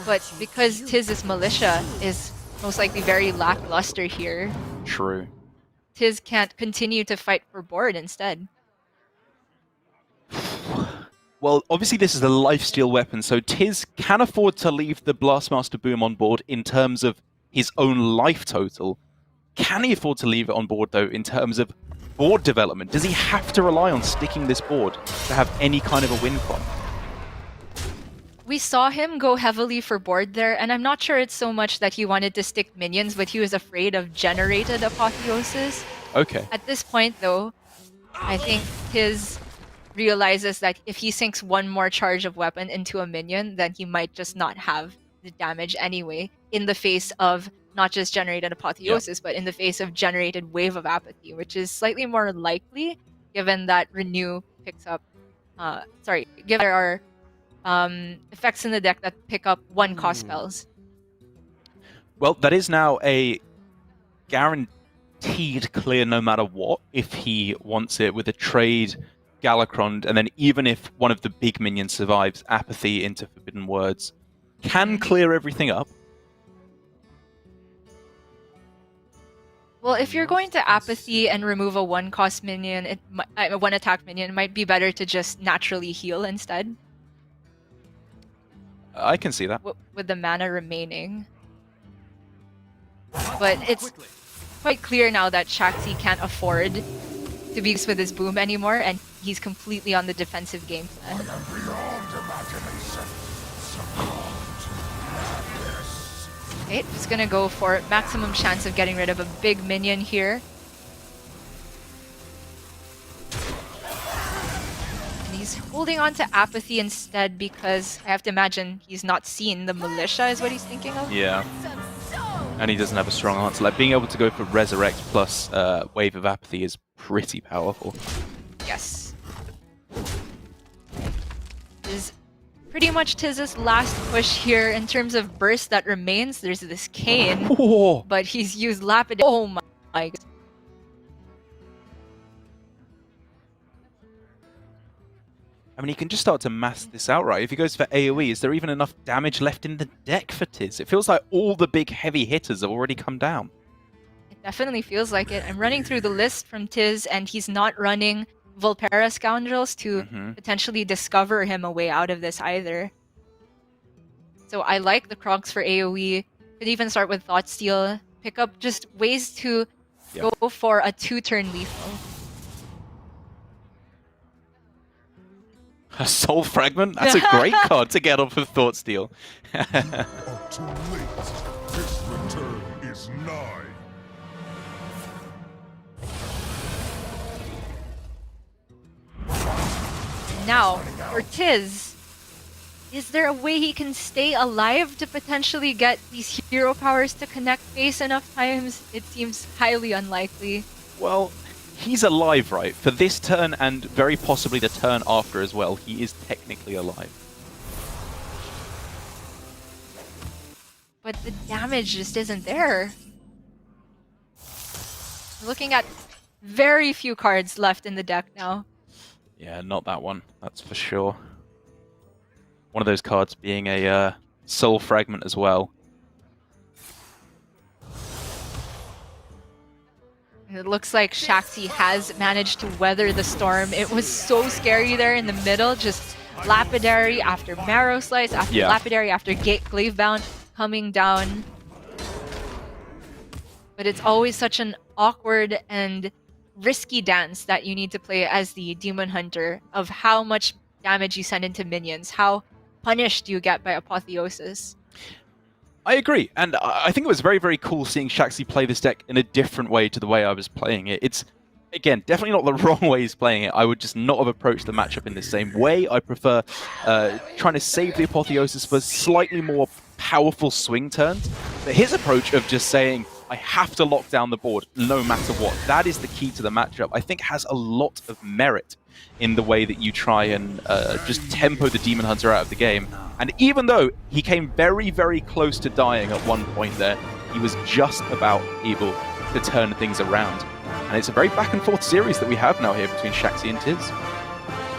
But because TIZS' Militia is most likely very lackluster here, True. TIZS can't continue to fight for board instead. Well, obviously this is a lifesteal weapon, so TIZS can afford to leave the Blastmaster Boom on board in terms of his own life total. Can he afford to leave it on board, though, in terms of board development? Does he have to rely on sticking this board to have any kind of a win con? We saw him go heavily for board there, and I'm not sure it's so much that he wanted to stick minions, but he was afraid of generated Apotheosis. Okay. At this point, though, I think TIZS realizes that if he sinks 1 more charge of weapon into a minion, then he might just not have the damage anyway, in the face of not just generated Apotheosis, but in the face of generated Wave of Apathy, which is slightly more likely, given that Renew picks up... given there are effects in the deck that pick up 1-cost spells. Well, that is now a guaranteed clear no matter what, if he wants it, with a trade Galakrond, and then even if one of the big minions survives, Apathy into Forbidden Words can clear everything up. Well, if you're going to Apathy and remove a 1-cost minion, 1-attack minion, it might be better to just naturally heal instead. I can see that. With the mana remaining. But it's quite clear now that Shaxy can't afford to be with his boom anymore, and he's completely on the defensive game plan. Okay, just gonna go for maximum chance of getting rid of a big minion here. And he's holding on to Apathy instead because I have to imagine he's not seen the Militia is what he's thinking of. Yeah. And he doesn't have a strong answer. Like, being able to go for Resurrect plus Wave of Apathy is pretty powerful. Yes. pretty much TIZS' last push here in terms of burst that remains. There's this Cane, Whoa. but he's used Lapidary. Oh my god. I mean, he can just start to mass this out, right? If he goes for AoE, is there even enough damage left in the deck for TIZS? It feels like all the big heavy hitters have already come down. It definitely feels like it. I'm running through the list from TIZS, and he's not running Volpera Scoundrels to potentially discover him a way out of this either. So I like the Krogs for AoE. Could even start with Thought Steal. Pick up just ways to go for a 2-turn lethal. A Soul Fragment? That's a great card to get off of Thought Steal. You are too late. This return is nigh. Now, for TIZS, is there a way he can stay alive to potentially get these hero powers to connect face enough times? It seems highly unlikely. Well, he's alive, right? For this turn and very possibly the turn after as well, he is technically alive. But the damage just isn't there. We're looking at very few cards left in the deck now. Yeah, not that one, that's for sure. One of those cards being a Soul Fragment as well. It looks like Shaxy has managed to weather the storm. It was so scary there in the middle, just Lapidary after Marrow Slice, after Lapidary, after Glavebound coming down. But it's always such an awkward and risky dance that you need to play as the Demon Hunter of how much damage you send into minions, how punished you get by Apotheosis. I agree, and I think it was very, very cool seeing Shaxy play this deck in a different way to the way I was playing it. It's, again, definitely not the wrong way he's playing it. I would just not have approached the matchup in the same way. I prefer trying to save the Apotheosis for slightly more powerful swing turns. But his approach of just saying, I have to lock down the board no matter what, that is the key to the matchup, I think has a lot of merit in the way that you try and just tempo the Demon Hunter out of the game. And even though he came very, very close to dying at one point there, he was just about able to turn things around. And it's a very back and forth series that we have now here between Shaxy and TIZS.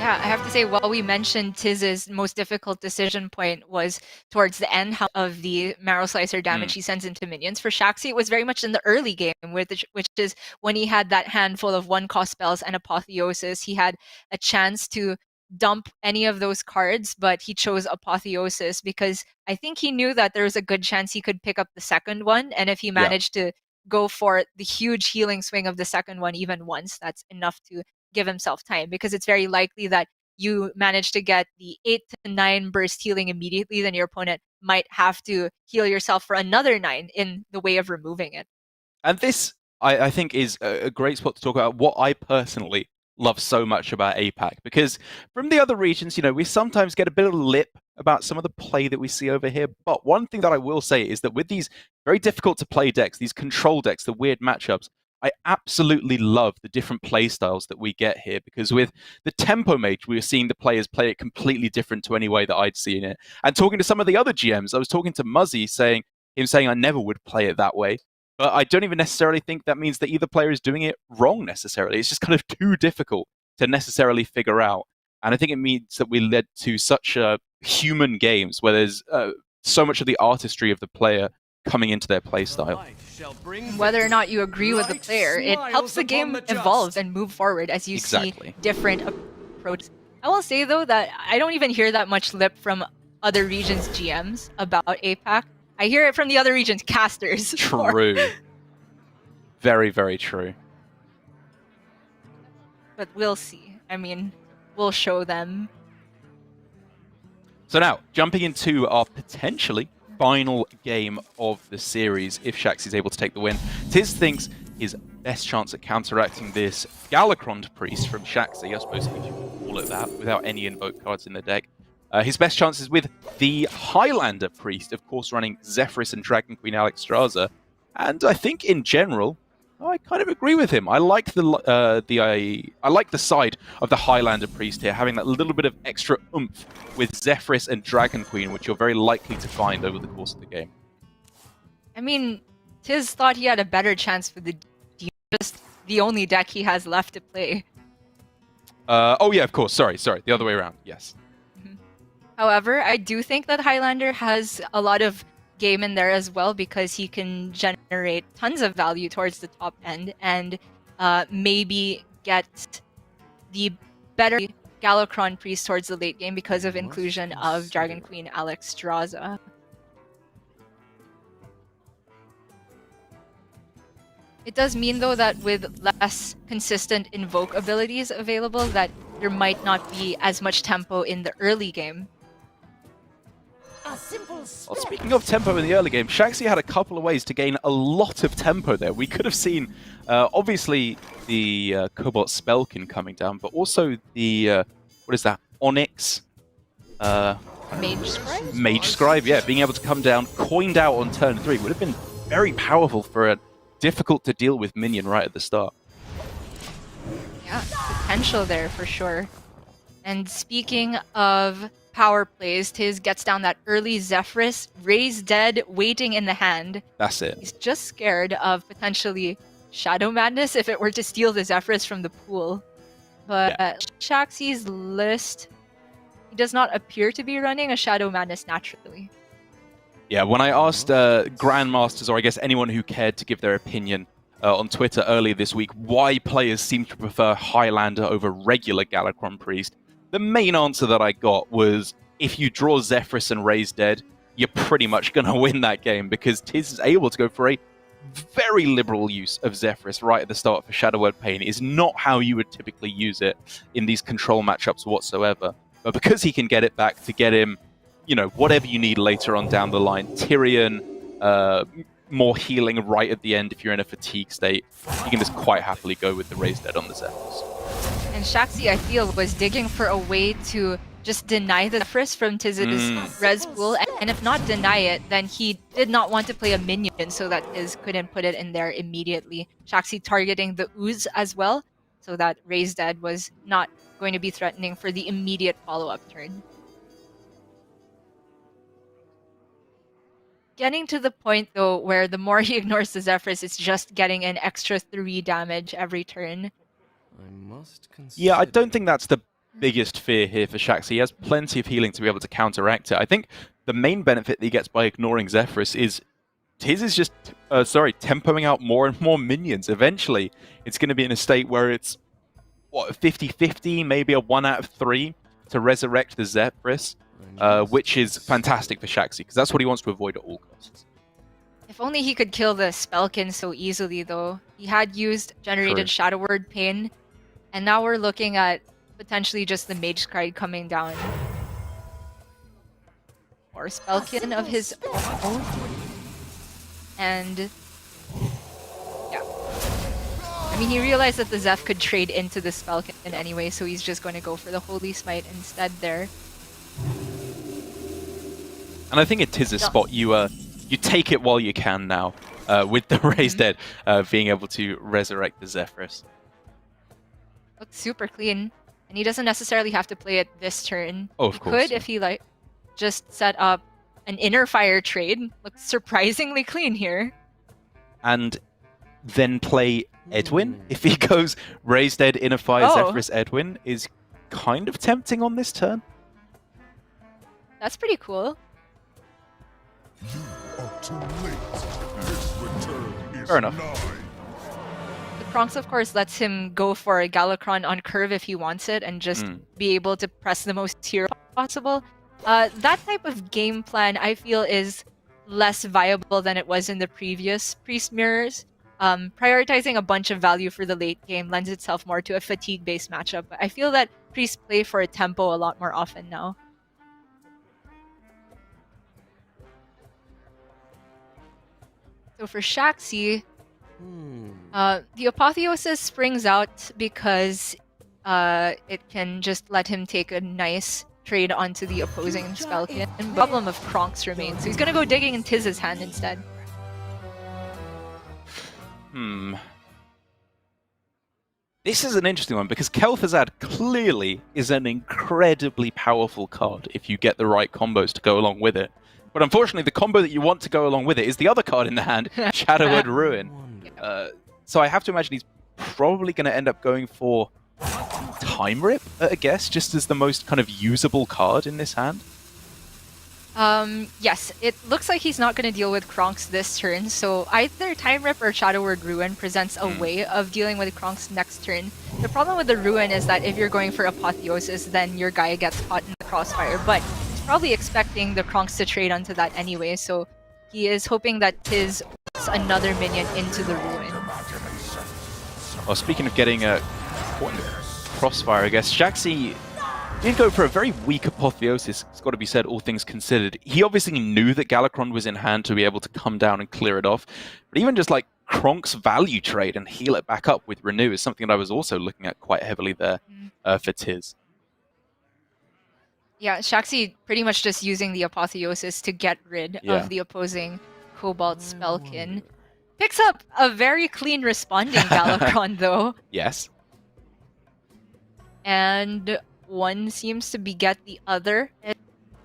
Yeah, I have to say, while we mentioned TIZ's most difficult decision point was towards the end of the Marrow Slicer damage he sends into minions, for Shaxy it was very much in the early game, which is when he had that handful of 1-cost spells and Apotheosis. He had a chance to dump any of those cards, but he chose Apotheosis because I think he knew that there was a good chance he could pick up the second one, and if he managed to go for the huge healing swing of the second one even once, that's enough to give himself time, because it's very likely that you manage to get the 8 to 9 burst healing immediately, then your opponent might have to heal yourself for another 9 in the way of removing it. And this, I think, is a great spot to talk about what I personally love so much about APAC, because from the other regions, you know, we sometimes get a bit of lip about some of the play that we see over here. But one thing that I will say is that with these very difficult to play decks, these control decks, the weird matchups, I absolutely love the different play styles that we get here, because with the Tempo Mage, we were seeing the players play it completely different to any way that I'd seen it. And talking to some of the other GMs, I was talking to Muzzy, saying I never would play it that way. But I don't even necessarily think that means that either player is doing it wrong necessarily. It's just kind of too difficult to necessarily figure out. And I think it means that we led to such human games where there's so much of the artistry of the player coming into their playstyle. Whether or not you agree with the player, it helps the game evolve and move forward as you see different approaches. I will say, though, that I don't even hear that much lip from other regions' GMs about APAC. I hear it from the other regions' casters. True. Very, very true. But we'll see. I mean, we'll show them. So now, jumping into our potentially final game of the series, if Shaxy is able to take the win. TIZS thinks his best chance at counteracting this Galakrond Priest from Shaxy, I suppose if you could call it that, without any invoke cards in the deck. His best chances with the Highlander Priest, of course running Zephrys and Dragon Queen Alexstrasza. And I think in general, I kind of agree with him. I like I like the side of the Highlander Priest here, having that little bit of extra oomph with Zephyrus and Dragon Queen, which you're very likely to find over the course of the game. I mean, TIZS thought he had a better chance with the Demon, just the only deck he has left to play. Oh yeah, of course. Sorry, the other way around. Yes. However, I do think that Highlander has a lot of game in there as well because he can generate tons of value towards the top end and maybe get the better Galakrond Priest towards the late game because of inclusion of Dragon Queen Alexstrasza. It does mean though that with less consistent invoke abilities available that there might not be as much tempo in the early game. Well, speaking of tempo in the early game, Shaxy had a couple of ways to gain a lot of tempo there. We could have seen, obviously, the Cobalt Spellkin coming down, but also the, what is that, Onyx? Mage Scribe? Mage Scribe, yeah, being able to come down, coined out on turn 3 would have been very powerful for a difficult to deal with minion right at the start. Yeah, potential there for sure. And speaking of power plays, TIZS gets down that early Zephyrus, Raise Dead, waiting in the hand. That's it. He's just scared of potentially Shadow Madness if it were to steal the Zephyrus from the pool. But Yeah. Shaxy's list, he does not appear to be running a Shadow Madness naturally. Yeah, when I asked Grandmasters, or I guess anyone who cared to give their opinion on Twitter earlier this week, why players seem to prefer Highlander over regular Galakrond Priest, the main answer that I got was, if you draw Zephyrus and Raise Dead, you're pretty much going to win that game, because TIZS is able to go for a very liberal use of Zephyrus right at the start for Shadow Word Pain. It is not how you would typically use it in these control matchups whatsoever. But because he can get it back to get him, you know, whatever you need later on down the line, Tyrion, more healing right at the end if you're in a fatigue state, you can just quite happily go with the Raise Dead on the Zephyrus. And Shaxy, I feel, was digging for a way to just deny the Zephyrus from TIZS' res pool, and if not deny it, then he did not want to play a minion so that TIZS couldn't put it in there immediately. Shaxy targeting the Ooze as well, so that Raise Dead was not going to be threatening for the immediate follow-up turn. Getting to the point, though, where the more he ignores the Zephyrus, it's just getting an extra 3 damage every turn. Yeah, I don't think that's the biggest fear here for Shaxy. He has plenty of healing to be able to counteract it. I think the main benefit that he gets by ignoring Zephyrus is TIZS is just, tempoing out more and more minions. Eventually, it's going to be in a state where it's, what, 50-50, maybe a 1 out of 3 to resurrect the Zephyrus, which is fantastic for Shaxy, because that's what he wants to avoid at all costs. If only he could kill the Spellkin so easily, though. He had used generated Shadow Word Pain, and now we're looking at potentially just the Mage Scribe coming down. Or Spellkin of his own. And yeah. I mean, he realized that the Zeph could trade into the Spellkin anyway, so he's just going to go for the Holy Smite instead there. And I think at TIZS' spot, you take it while you can now, with the Raise Dead being able to resurrect the Zephyrus. Looks super clean, and he doesn't necessarily have to play it this turn. Oh, of course. He could if he just set up an Inner Fire trade. Looks surprisingly clean here. And then play Edwin. If he goes Raise Dead, Inner Fire, Zephyrus, Edwin, is kind of tempting on this turn. That's pretty cool. You are too late. His return is Fair enough. nigh. The Kronks, of course, lets him go for a Galakrond on curve if he wants it and just be able to press the most hero possible. That type of game plan, I feel, is less viable than it was in the previous Priest Mirrors. Prioritizing a bunch of value for the late game lends itself more to a fatigue-based matchup. I feel that Priests play for a tempo a lot more often now. So for Shaxy, the Apotheosis springs out because it can just let him take a nice trade onto the opposing Spellkin. And problem of Kronks remains, so he's gonna go digging in TIZS' hand instead. This is an interesting one because Kel'Thuzad clearly is an incredibly powerful card if you get the right combos to go along with it. But unfortunately, the combo that you want to go along with it is the other card in the hand, Shadowword Ruin. So I have to imagine he's probably going to end up going for Time Rip, I guess, just as the most kind of usable card in this hand. Yes, it looks like he's not going to deal with Kronks this turn, so either Time Rip or Shadowword Ruin presents a way of dealing with Kronks next turn. The problem with the Ruin is that if you're going for Apotheosis, then your guy gets caught in the crossfire, but he's probably expecting the Kronks to trade onto that anyway, so he is hoping that TIZS puts another minion into the Ruin. Well, speaking of getting caught in the crossfire, I guess, Shaxy did go for a very weak Apotheosis, it's got to be said, all things considered. He obviously knew that Galakron was in hand to be able to come down and clear it off, but even just like Kronk's value trade and heal it back up with Renew is something that I was also looking at quite heavily there for TIZS. Yeah, Shaxy pretty much just using the Apotheosis to get rid of the opposing Cobalt Spellkin. Picks up a very clean responding Galakron though. Yes. And one seems to beget the other.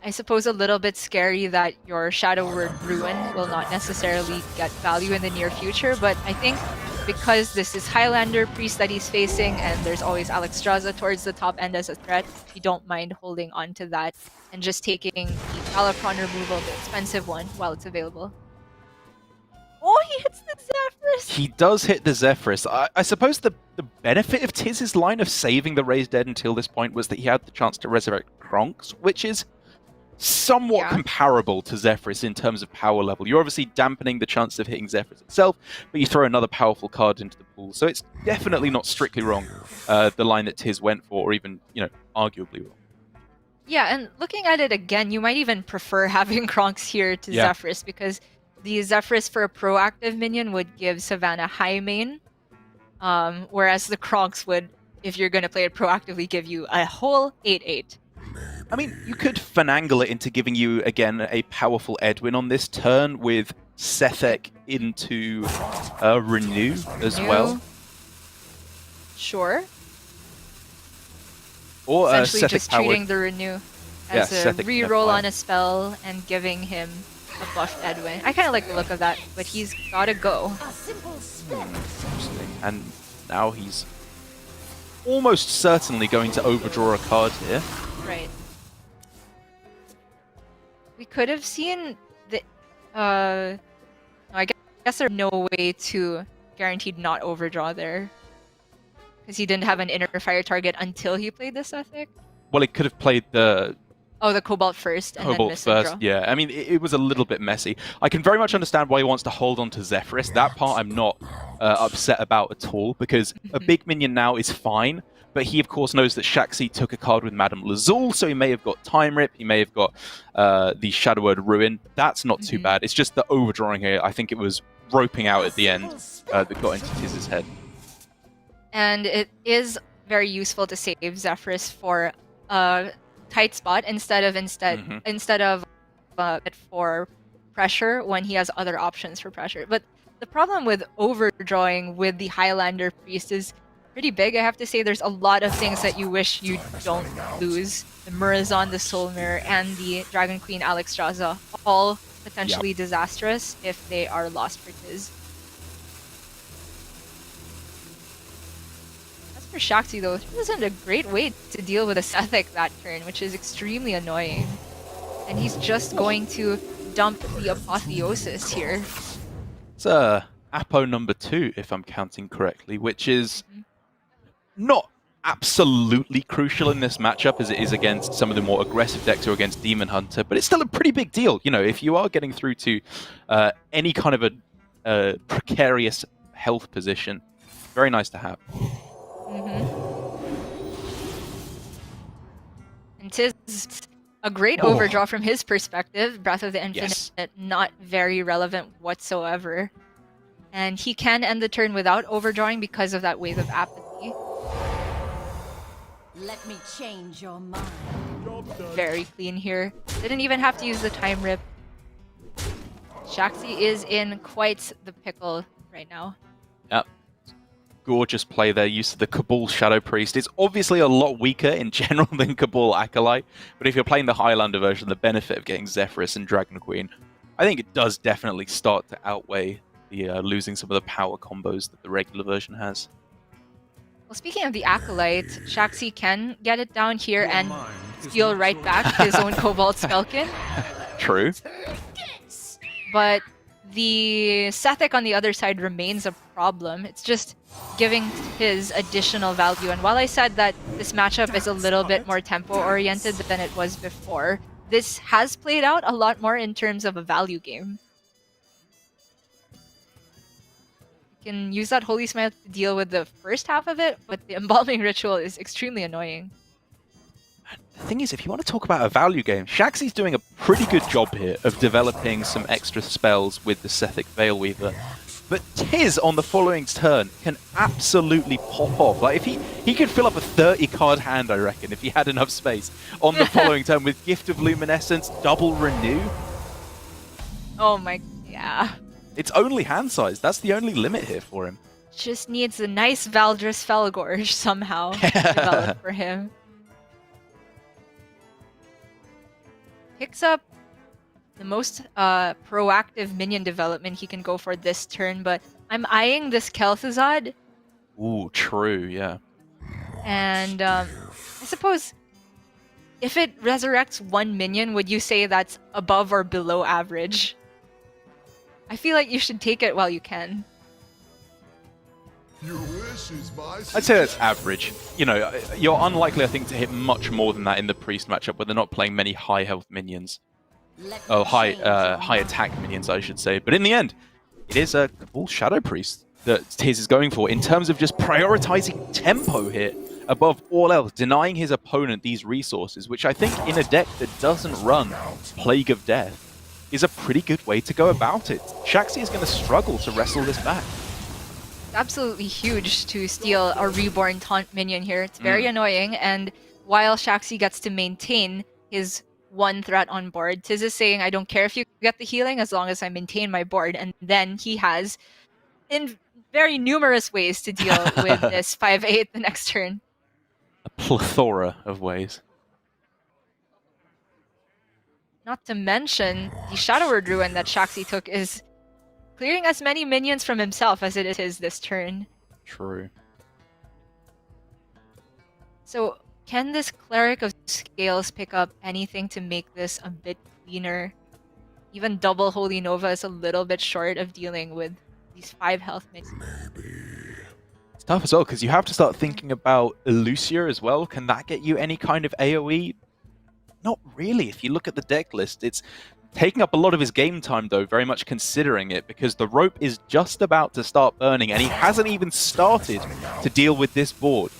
I suppose a little bit scary that your Shadowword Ruin will not necessarily get value in the near future, but I think because this is Highlander Priest that he's facing and there's always Alexstrasza towards the top end as a threat, you don't mind holding on to that and just taking the Galakron removal, the expensive one, while it's available. Oh, he hits the Zephyrus! He does hit the Zephyrus. I suppose the benefit of TIZ's line of saving the Raised Dead until this point was that he had the chance to resurrect Kronks, which is somewhat comparable to Zephyrus in terms of power level. You're obviously dampening the chance of hitting Zephyrus itself, but you throw another powerful card into the pool. So it's definitely not strictly wrong, the line that TIZ went for, or even, arguably wrong. Yeah, and looking at it again, you might even prefer having Kronks here to Zephyrus, because the Zephyrus for a proactive minion would give Savannah high main, whereas the Kronks would, if you're going to play it proactively, give you a whole 8/8. I mean, you could finagle it into giving you, again, a powerful Edwin on this turn with Sethek into Renew as well. Sure. Or essentially Sethek just powered. treating the Renew as a Sethek reroll on a spell and giving him a buffed Edwin. I kind of like the look of that, but he's got to go. Interesting. And now he's almost certainly going to overdraw a card here. Right. We could have seen the... I guess there's no way to guaranteed not overdraw there. Because he didn't have an inner fire target until he played the Sethek. Well, it could have played the... Oh, the Cobalt first and then miss first, draw. yeah. I mean, it was a little bit messy. I can very much understand why he wants to hold on to Zephyrus. That part I'm not upset about at all, because a big minion now is fine, but he, of course, knows that Shaxy took a card with Madame Lazul, so he may have got Time Rip, he may have got the Shadowword Ruin. That's not too bad. It's just the overdrawing here. I think it was roping out at the end that got into TIZ's head. And it is very useful to save Zephyrus for a tight spot instead of for pressure when he has other options for pressure. But the problem with overdrawing with the Highlander Priest is pretty big. I have to say there's a lot of things that you wish you don't lose. The Murazon, the Soul Mirror, and the Dragon Queen Alexstrasza, all potentially disastrous if they are lost for TIZ. As for Shaxy though, this isn't a great way to deal with a Sethek that turn, which is extremely annoying. And he's just going to dump the Apotheosis here. It's Apo number 2, if I'm counting correctly, which is not absolutely crucial in this matchup as it is against some of the more aggressive decks or against Demon Hunter, but it's still a pretty big deal. You know, if you are getting through to any kind of a precarious health position, very nice to have. And TIZ, a great overdraw from his perspective. Breath of the Infinite, not very relevant whatsoever. And he can end the turn without overdrawing because of that Wave of Apathy. Let me change your mind. Very clean here. Didn't even have to use the Time Rip. Shaxy is in quite the pickle right now. Yep. gorgeous play there, use of the Cabal Shadow Priest. It's obviously a lot weaker in general than Cabal Acolyte, but if you're playing the Highlander version, the benefit of getting Zephyrus and Dragon Queen, I think it does definitely start to outweigh the losing some of the power combos that the regular version has. Well, speaking of the Acolyte, Shaxy can get it down here and steal right back his own Cobalt Spellkin. True. But the Sethic on the other side remains a problem. It's just giving his additional value. And while I said that this matchup is a little bit more tempo-oriented than it was before, this has played out a lot more in terms of a value game. You can use that Holy Smite to deal with the first half of it, but the Embalming Ritual is extremely annoying. The thing is, if you want to talk about a value game, Shaxy's doing a pretty good job here of developing some extra spells with the Sethic Veilweaver. But TIZS on the following turn can absolutely pop off. Like, if he could fill up a 30-card hand, I reckon, if he had enough space on the following turn with Gift of Luminescence, double Renew. Oh my, yeah. It's only hand size. That's the only limit here for him. Just needs a nice Valdris Felgorge somehow developed for him. Picks up the most proactive minion development he can go for this turn, but I'm eyeing this Kel'Thuzad. Ooh, true, yeah. And I suppose if it resurrects one minion, would you say that's above or below average? I feel like you should take it while you can. I'd say that's average. You know, you're unlikely, I think, to hit much more than that in the Priest matchup, where they're not playing many high health minions. Oh, high attack minions, I should say. But in the end, it is a Cabal Shadow Priest that TIZS is going for in terms of just prioritizing tempo here above all else, denying his opponent these resources, which I think in a deck that doesn't run Plague of Death is a pretty good way to go about it. Shaxy is going to struggle to wrestle this back. Absolutely huge to steal a Reborn Taunt minion here. It's very annoying, and while Shaxy gets to maintain his one threat on board, TIZS is saying, I don't care if you get the healing as long as I maintain my board, and then he has, in very numerous ways, to deal with this 5/8 the next turn. A plethora of ways. Not to mention, the Shadow Word Ruin that Shaxy took is clearing as many minions from himself as it is this turn. True. So, can this Cleric of Scales pick up anything to make this a bit cleaner? Even double Holy Nova is a little bit short of dealing with these 5 health minions. It's tough as well, because you have to start thinking about Elucia as well. Can that get you any kind of AoE? Not really. If you look at the deck list, it's taking up a lot of his game time, though, very much considering it, because the rope is just about to start burning, and he hasn't even started to deal with this board.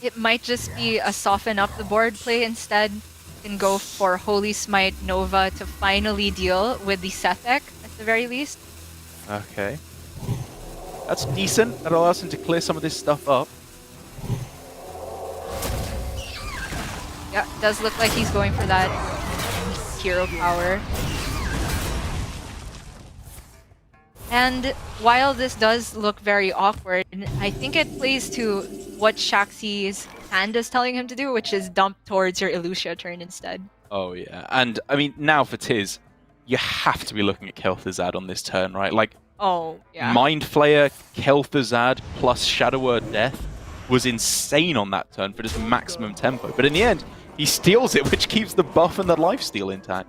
It might just be a soften up the board play instead. You can go for Holy Smite Nova to finally deal with the Sethic, at the very least. Okay. That's decent. That allows him to clear some of this stuff up. Yeah, does look like he's going for that hero power. And while this does look very awkward, I think it plays to what Shaxy's hand is telling him to do, which is dump towards your Elucia turn instead. Oh, yeah. And, I mean, now for TIZS, you have to be looking at Kel'Thuzad on this turn, right? Like, oh, yeah. Mind Flayer, Kel'Thuzad, plus Shadow Word Death was insane on that turn for just maximum tempo. But in the end, he steals it, which keeps the buff and the lifesteal intact.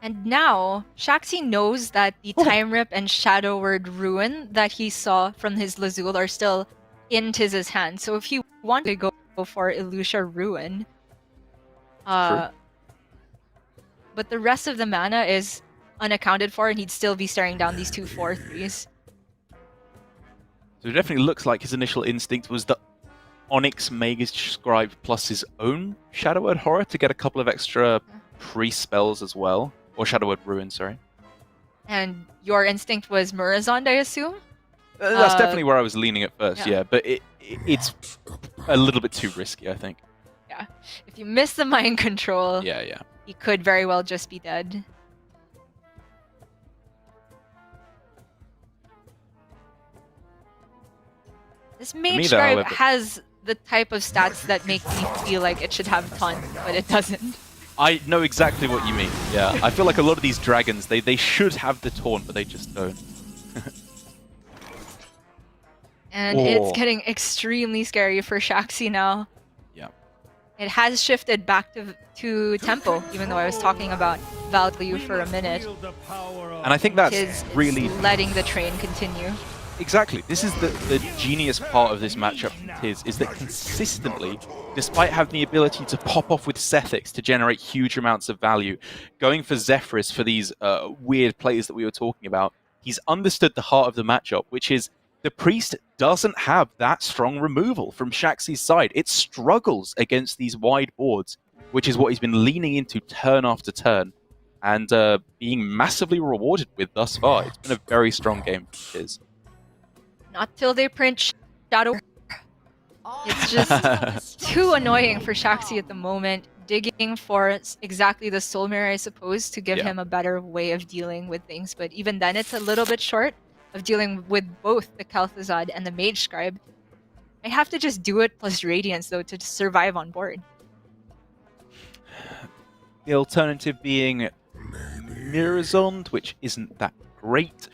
And now, Shaxy knows that the Time Rip and Shadow Word Ruin that he saw from his Lazul are still in TIZS's hand. So if he wanted to go for Elucia Ruin, but the rest of the mana is unaccounted for, and he'd still be staring down these 2 4/3s. So it definitely looks like his initial instinct was the Onyx Mage Scribe plus his own Shadow Word Horror to get a couple of extra pre-spells as well. Or Shadow Word Ruin, sorry. And your instinct was Murazond, I assume? That's definitely where I was leaning at first, yeah. But it's a little bit too risky, I think. Yeah. If you miss the mind control, yeah, he could very well just be dead. This Mage Scribe has the type of stats that make me feel like it should have taunt, but it doesn't. I know exactly what you mean. Yeah, I feel like a lot of these dragons, they should have the taunt, but they just don't. And it's getting extremely scary for Shaxy now. Yeah. It has shifted back to tempo, even though I was talking about value for a minute. And I think that's TIZS really letting the train continue. Exactly. This is the genius part of this matchup from TIZS, is that consistently, despite having the ability to pop off with Sethics to generate huge amounts of value, going for Zephrys for these weird plays that we were talking about, he's understood the heart of the matchup, which is the Priest doesn't have that strong removal from Shaxy's side. It struggles against these wide boards, which is what he's been leaning into turn after turn, and being massively rewarded with thus far. It's been a very strong game for TIZS. Not till they print Shadow. It's just too annoying for Shaxy at the moment. Digging for exactly the Soul Mirror, I suppose, to give him a better way of dealing with things. But even then, it's a little bit short of dealing with both the Kel'Thuzad and the Mage Scribe. I have to just do it plus Radiance, though, to survive on board. The alternative being Mirazond, which isn't that great.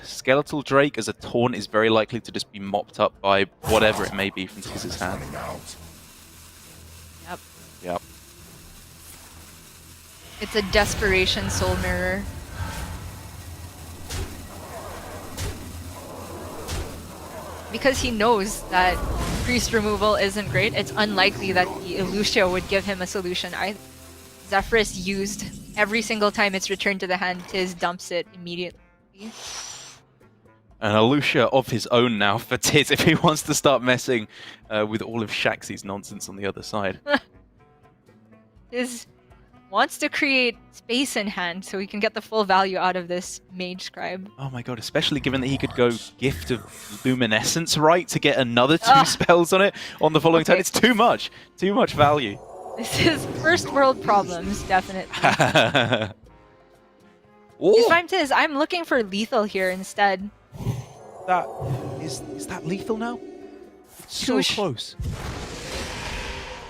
Skeletal Drake as a taunt is very likely to just be mopped up by whatever it may be from TIZ's hand. Yep. Yep. It's a desperation Soul Mirror. Because he knows that priest removal isn't great, it's unlikely that the Elucia would give him a solution either. Zephrys used every single time it's returned to the hand, TIZS dumps it immediately. An Elucia of his own now for TIZS if he wants to start messing with all of Shaxy's nonsense on the other side. TIZS wants to create space in hand so he can get the full value out of this Mage Scribe. Oh my god, especially given that he could go Gift of Luminescence, right, to get another 2 spells on it on the following turn. It's too much. Too much value. This is first world problems, definitely. If I'm TIZS, I'm looking for lethal here instead. That is that lethal now? So close.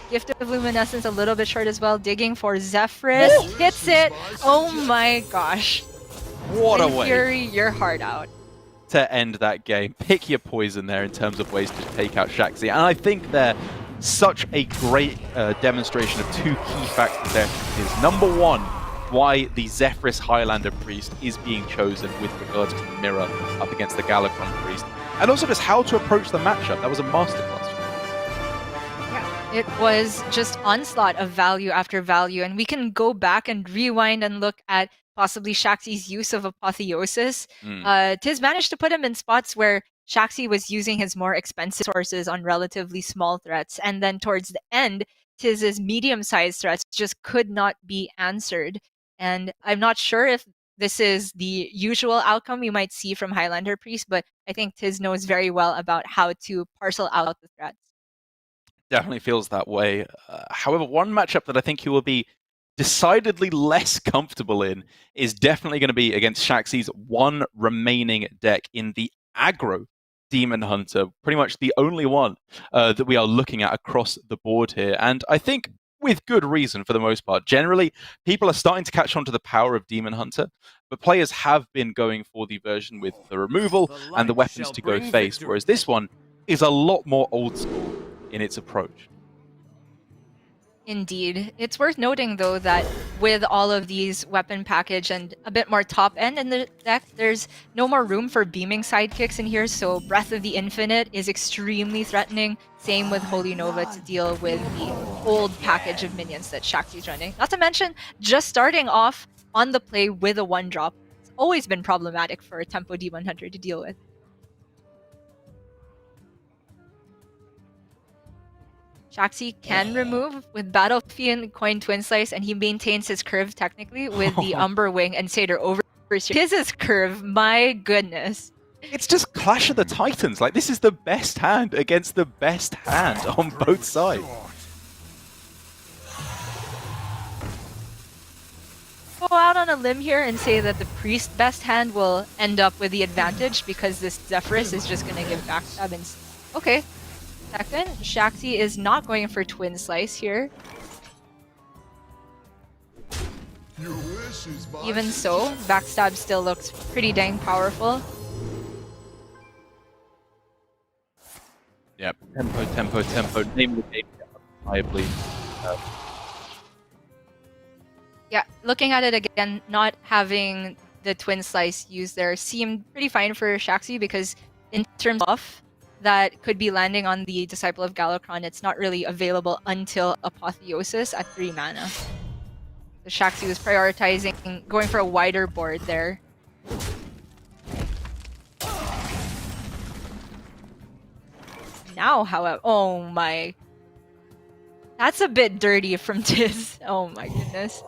Gift of Luminescence a little bit short as well. Digging for Zephrys. Hits it. Oh my gosh. What a way. Fury your heart out. To end that game. Pick your poison there in terms of ways to take out Shaxy. And I think they're such a great demonstration of 2 key factors there. Is number 1, why the Zephrys Highlander Priest is being chosen with regards to the mirror up against the Galakron Priest. And also just how to approach the matchup. That was a masterclass. Yeah, it was just onslaught of value after value. And we can go back and rewind and look at possibly Shaxy's use of Apotheosis. TIZS managed to put him in spots where Shaxy was using his more expensive sources on relatively small threats. And then towards the end, TIZ's medium-sized threats just could not be answered. And I'm not sure if this is the usual outcome we might see from Highlander Priest, but I think TIZS knows very well about how to parcel out the threats. Definitely feels that way. However, one matchup that I think he will be decidedly less comfortable in is definitely going to be against Shaxy's one remaining deck in the aggro Demon Hunter, pretty much the only one that we are looking at across the board here. And I think with good reason for the most part. Generally, people are starting to catch on to the power of Demon Hunter, but players have been going for the version with the removal and the weapons to go face, whereas this one is a lot more old school in its approach. Indeed. It's worth noting, though, that with all of these weapon package and a bit more top end in the deck, there's no more room for beaming sidekicks in here, so Breath of the Infinite is extremely threatening. Same with Holy Nova to deal with the old package of minions that Shaxy's running. Not to mention, just starting off on the play with a 1-drop. It's always been problematic for a Tempo Demon Hunter to deal with. Shaxy can remove with Battlefiend, Coin Twin Slice, and he maintains his curve technically with the Umber Wing and Satyr over. His curve, my goodness. It's just Clash of the Titans. Like, this is the best hand against the best hand on both sides. out on a limb here and say that the priest best hand will end up with the advantage because this Zephyrus is just going to give backstab. And okay, second, Shaxy is not going for Twin Slice here. Even so, backstab still looks pretty dang powerful. Yep, tempo. Name of the game, I believe. Yeah, looking at it again, not having the Twin Slice used there seemed pretty fine for Shaxy because in terms of that could be landing on the Disciple of Galakron, it's not really available until Apotheosis at 3 mana. So Shaxy was prioritizing going for a wider board there. Now, however, oh my. That's a bit dirty from TIZS. Oh my goodness.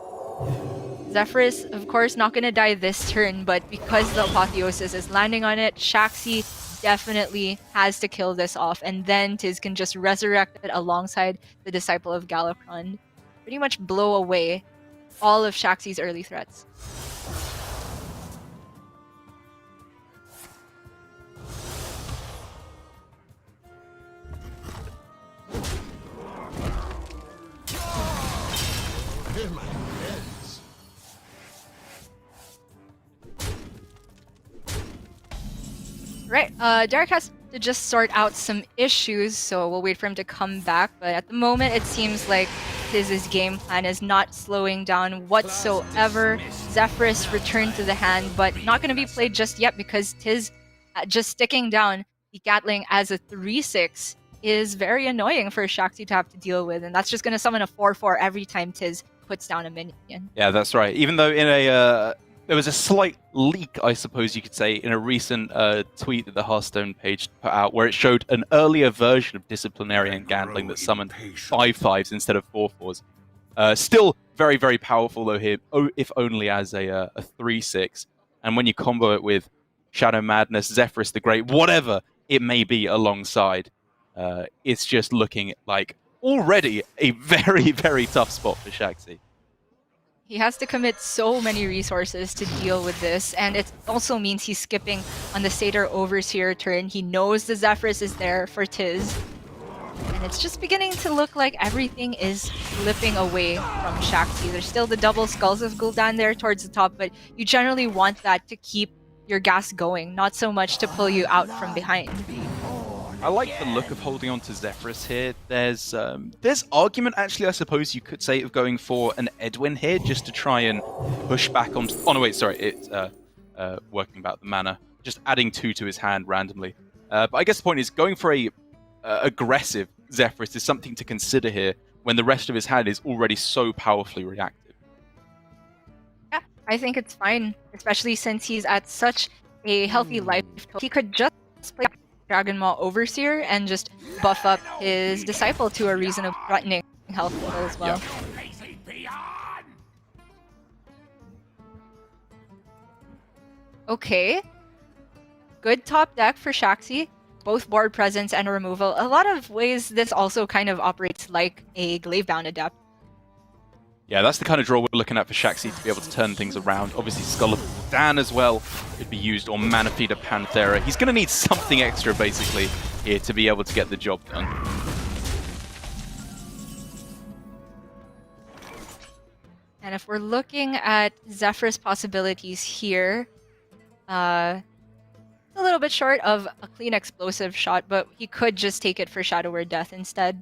Zephyrus, of course, not going to die this turn, but because the Apotheosis is landing on it, Shaxy definitely has to kill this off, and then TIZS can just resurrect it alongside the Disciple of Galakron. Pretty much blow away all of Shaxy's early threats. Right, Derek has to just sort out some issues, so we'll wait for him to come back. But at the moment, it seems like TIZS's game plan is not slowing down whatsoever. Zephyrus returned to the hand, but not going to be played just yet because TIZS just sticking down the Gatling as a 3/6 is very annoying for Shaxy to have to deal with, and that's just going to summon a 4/4 every time TIZS puts down a minion. Yeah, that's right. Even though in a there was a slight leak, I suppose you could say, in a recent tweet that the Hearthstone page put out, where it showed an earlier version of Disciplinarian Gambling that summoned 5/5s instead of 4/4s. Still very, very powerful though here, if only as a 3/6. And when you combo it with Shadow Madness, Zephyrus the Great, whatever it may be alongside, it's just looking like already a very, very tough spot for Shaxy. He has to commit so many resources to deal with this, and it also means he's skipping on the Satyr Overseer turn. He knows the Zephyrus is there for TIZS, and it's just beginning to look like everything is slipping away from Shaxy. There's still the double Skulls of Gul'dan there towards the top, but you generally want that to keep your gas going, not so much to pull you out from behind. I like the look of holding on to Zephyrus here. There's argument, actually, I suppose you could say, of going for an Edwin here just to try and push back on... Oh, no, wait, sorry. It's working about the mana. Just adding 2 to his hand randomly. But I guess the point is going for a aggressive Zephyrus is something to consider here when the rest of his hand is already so powerfully reactive. Yeah, I think it's fine, especially since he's at such a healthy life. He could just play Dragon Maw Overseer and just buff up his Disciple to a reasonable threatening health level as well. Yep. Okay. Good top deck for Shaxy. Both board presence and removal. A lot of ways this also kind of operates like a Glavebound Adept. Yeah, that's the kind of draw we're looking at for Shaxy to be able to turn things around. Obviously, Skull of Dan as well could be used, or Mana Feeder Panthera. He's going to need something extra, basically, here to be able to get the job done. And if we're looking at Zephyrus possibilities here, a little bit short of a clean explosive shot, but he could just take it for Shadow Word Death instead.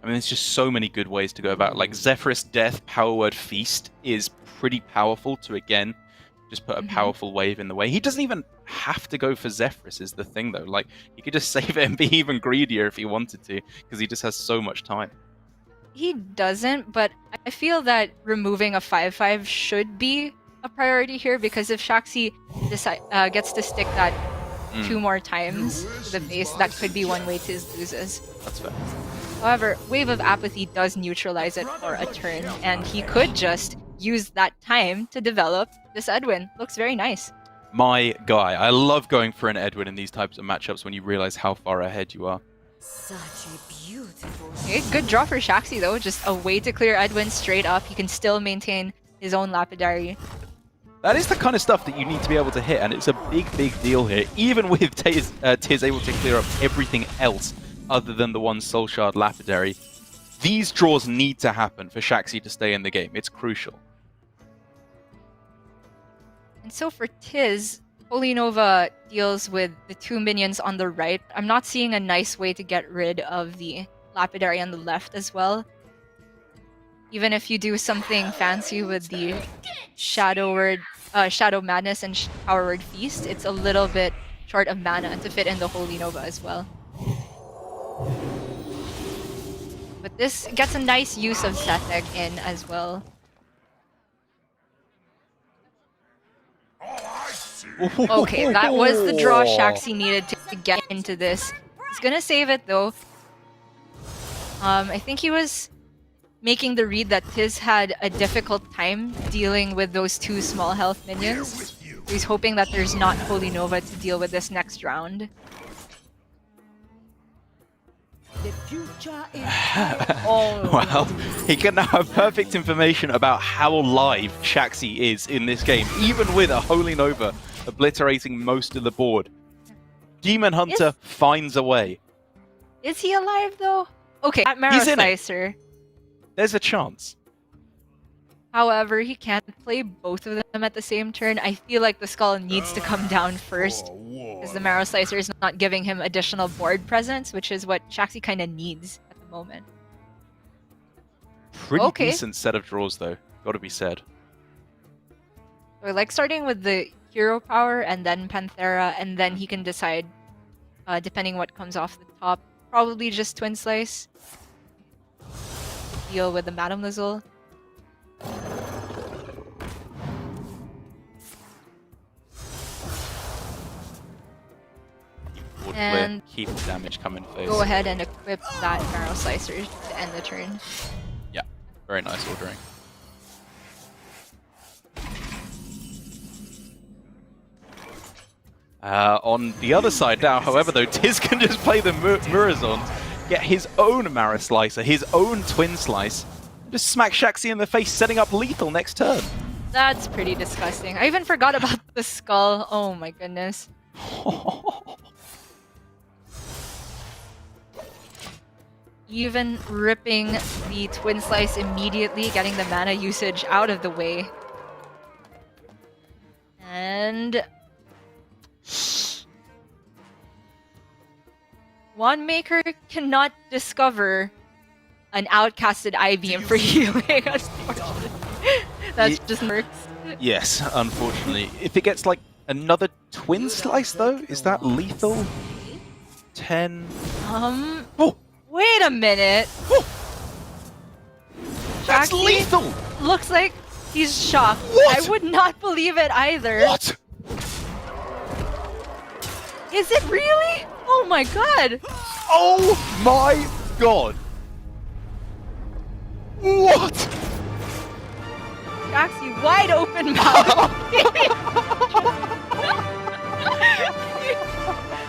I mean, there's just so many good ways to go about it. Like, Zephyrus Death, Power Word Feast is pretty powerful to, again, just put a powerful wave in the way. He doesn't even have to go for Zephyrus is the thing, though. Like, he could just save it and be even greedier if he wanted to, because he just has so much time. He doesn't, but I feel that removing a 5/5 should be a priority here, because if Shaxy gets to stick that 2 more times to the face, that could be one way TIZS loses. That's fair. However, Wave of Apathy does neutralize it for a turn, and he could just use that time to develop this Edwin. Looks very nice. My guy. I love going for an Edwin in these types of matchups when you realize how far ahead you are. Such a beautiful. Okay, good draw for Shaxy though. Just a way to clear Edwin straight up. He can still maintain his own Lapidary. That is the kind of stuff that you need to be able to hit, and it's a big, big deal here. Even with TIZS able to clear up everything else other than the one Soul Shard Lapidary, these draws need to happen for Shaxy to stay in the game. It's crucial. And so for TIZS, Holy Nova deals with the 2 minions on the right. I'm not seeing a nice way to get rid of the Lapidary on the left as well. Even if you do something fancy with the Shadow Madness and Power Word Feast, it's a little bit short of mana to fit in the Holy Nova as well. But this gets a nice use of Setec in as well. Okay, that was the draw Shaxy needed to get into this. He's gonna save it though. I think he was making the read that TIZS had a difficult time dealing with those 2 small health minions. So he's hoping that there's not Holy Nova to deal with this next round. The future is Well, he can now have perfect information about how live Shaxy is in this game, even with a Holy Nova obliterating most of the board. Demon Hunter finds a way. Is he alive though? Okay, at Marrow Slicer. There's a chance. However, he can't play both of them at the same turn. I feel like the skull needs to come down first, because the Marrow Slicer is not giving him additional board presence, which is what Shaxy kind of needs at the moment. Pretty decent set of draws, though. Gotta be said. So I like starting with the hero power and then Panthera, and then he can decide, depending what comes off the top. Probably just Twin Slice. Deal with the Madame Lizzle. And keep the damage coming face. Go ahead and equip that Marrow Slicer to end the turn. Yeah, very nice ordering. On the other side now, however, though, TIZS can just play the Murazond, get his own Marrow Slicer, his own Twin Slice, and just smack Shaxy in the face, setting up lethal next turn. That's pretty disgusting. I even forgot about the skull. Oh my goodness. Even ripping the Twin Slice immediately, getting the mana usage out of the way. And Wandmaker cannot discover an outcasted I-Beam for healing, unfortunately. That just works. Yes, unfortunately. If it gets like another Twin Slice though, is that lethal? 10... Oh! Wait a minute! Oh! That's lethal! Looks like he's shocked. What? I would not believe it either. What? Is it really? Oh my god! Oh my god! What? Shaxy, wide open mouth.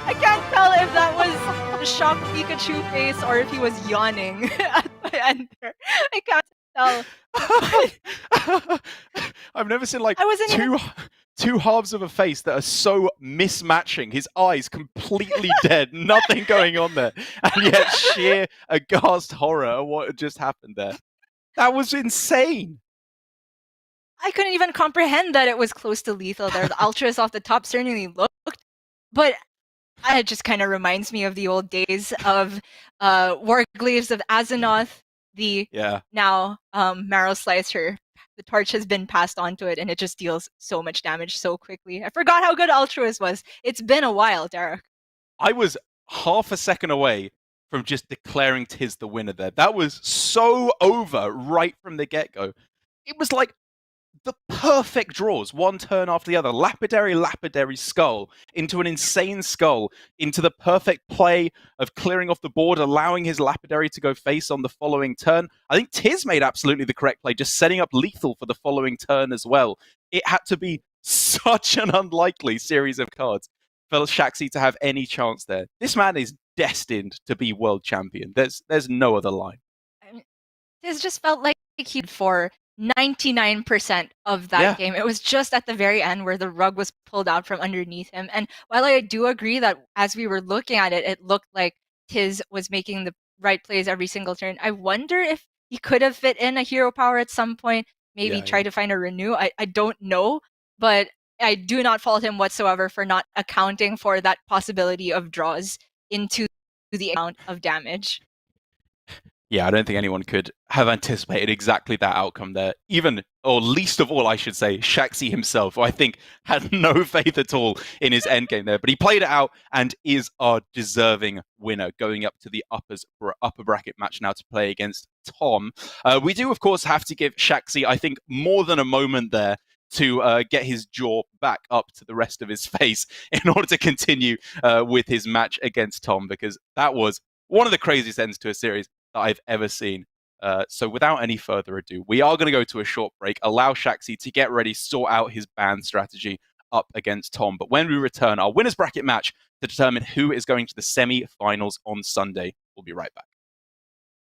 I can't tell if that was a shocked Pikachu face or if he was yawning at the end there. I can't tell. I've never seen like two halves of a face that are so mismatching. His eyes completely dead, nothing going on there, and yet sheer aghast horror at what had just happened there. That was insane. I couldn't even comprehend that it was close to lethal there. The Ultras off the top certainly looked, but it just kind of reminds me of the old days of Wargleaves of Azeroth, the now Marrow Slicer. The torch has been passed on to it, and it just deals so much damage so quickly. I forgot how good Ultras was. It's been a while, Derek. I was half a second away from just declaring TIZS the winner there. That was so over right from the get-go. It was like the perfect draws, one turn after the other. Lapidary skull, into an insane skull, into the perfect play of clearing off the board, allowing his Lapidary to go face on the following turn. I think TIZS made absolutely the correct play, just setting up lethal for the following turn as well. It had to be such an unlikely series of cards. for Shaxy to have any chance there. This man is destined to be world champion. There's no other line. I mean, it just felt like he'd for 99% of that game. It was just at the very end where the rug was pulled out from underneath him. And while I do agree that as we were looking at it, it looked like TIZS was making the right plays every single turn, I wonder if he could have fit in a hero power at some point, maybe try to find a renew. I don't know, but I do not fault him whatsoever for not accounting for that possibility of draws into the amount of damage. Yeah, I don't think anyone could have anticipated exactly that outcome there. Even, or least of all, I should say, Shaxy himself, who I think had no faith at all in his endgame there. But he played it out and is our deserving winner, going up to the upper bracket match now to play against Tom. We do, of course, have to give Shaxy, I think, more than a moment there to get his jaw back up to the rest of his face in order to continue with his match against Tom, because that was one of the craziest ends to a series that I've ever seen. So without any further ado, we are going to go to a short break, allow Shaxy to get ready, sort out his ban strategy up against Tom. But when we return, our winners bracket match to determine who is going to the semi-finals on Sunday. We'll be right back.